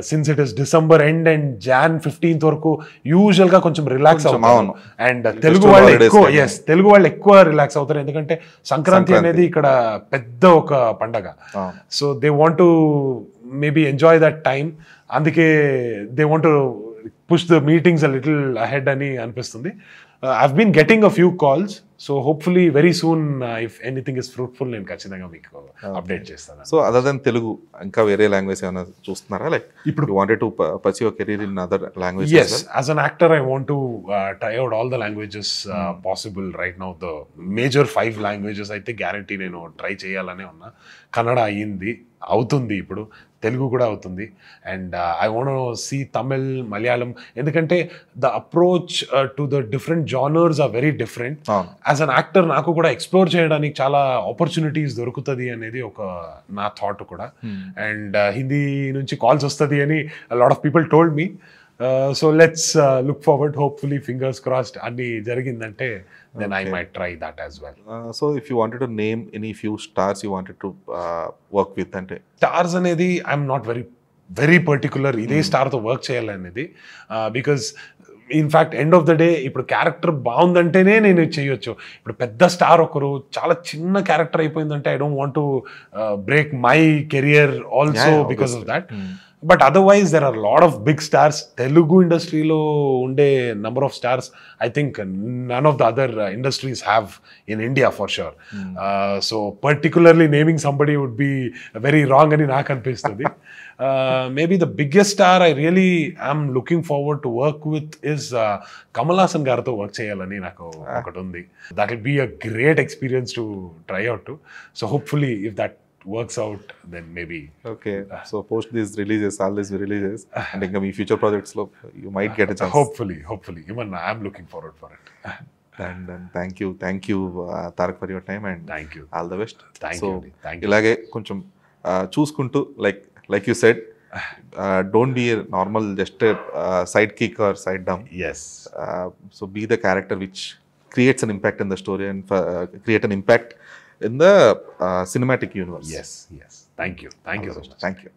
B: since it is December end and Jan 15th వరకు యూజువల్గా కొంచెం relax అవుతాం. And Telugu వాళ్ళు ఎక్కువ రిలాక్స్ అవుతారు ఎందుకంటే సంక్రాంతి అనేది ఇక్కడ పెద్ద ఒక పండగ. So they want to maybe enjoy that time. అందుకే they want to push the meetings a little ahead అని అనిపిస్తుంది. I've been getting a few calls, so hopefully very soon if anything is fruitful నేను ఖచ్చితంగా మీకు update చేస్తాను.
A: So other then Telugu ఇంకా వేరే language ఏమైనా చూస్తున్నారా? లైక్ ఇప్పుడు wanted to pursue your career in other languages?
B: Yes, as an actor I want to try out all the languages possible right now. The major 5 languages అయితే guarantee నేను try చేయాలనే ఉన్నా. కన్నడ అయ్యింది, అవుతుంది, ఇప్పుడు తెలుగు కూడా అవుతుంది. And I want see Tamil, Malayalam, ఎందుకంటే the approach to the different genres are very different. As an actor నాకు కూడా ఎక్స్ప్లోర్ చేయడానికి చాలా ఆపర్చునిటీస్ దొరుకుతుంది అనేది ఒక నా థాట్ కూడా. అండ్ హిందీ నుంచి కాల్స్ వస్తుంది అని lot of people told me. So let's look forward, hopefully fingers crossed అన్ని జరిగిందంటే then I might try that as well.
A: So if you wanted to name any few stars you wanted to work with ante
B: stars anedi I'm not very particular ఇదే star తో work చేయాలనేది. Because in fact end of the day ఇప్పుడు character బాగుందంటేనే నేను చేయొచ్చు. ఇప్పుడు పెద్ద star ఒకరు చాలా చిన్న క్యారెక్టర్ అయిపోయిందంటే I don't want to break my career also because of that. But otherwise there are lot of big stars. Telugu ఇండస్ట్రీలో ఉండే number of stars I think none of the other industries have in India for sure. So particularly naming somebody would be very wrong అని నాకు అనిపిస్తుంది. Maybe the biggest star I really am looking forward to work with is Kamal Haasan gartho work cheyalani naku okati undi. That will be a great experience to try out to. So hopefully if that works out then maybe.
A: Okay, so post these releases, all these releases and in my future projects lo you might get a chance.
B: Hopefully even I am looking forward for it.
A: And thank you Tarak for your time and
B: thank you,
A: all the best.
B: Thank you.
A: Ilage koncham చూసుకుంటూ like you said don't be normal just sidekick or side డమ్.
B: Yes.
A: So be the character which creates an impact in the story and create an impact in the cinematic universe.
B: Yes. Thank you so much.
A: Thank you.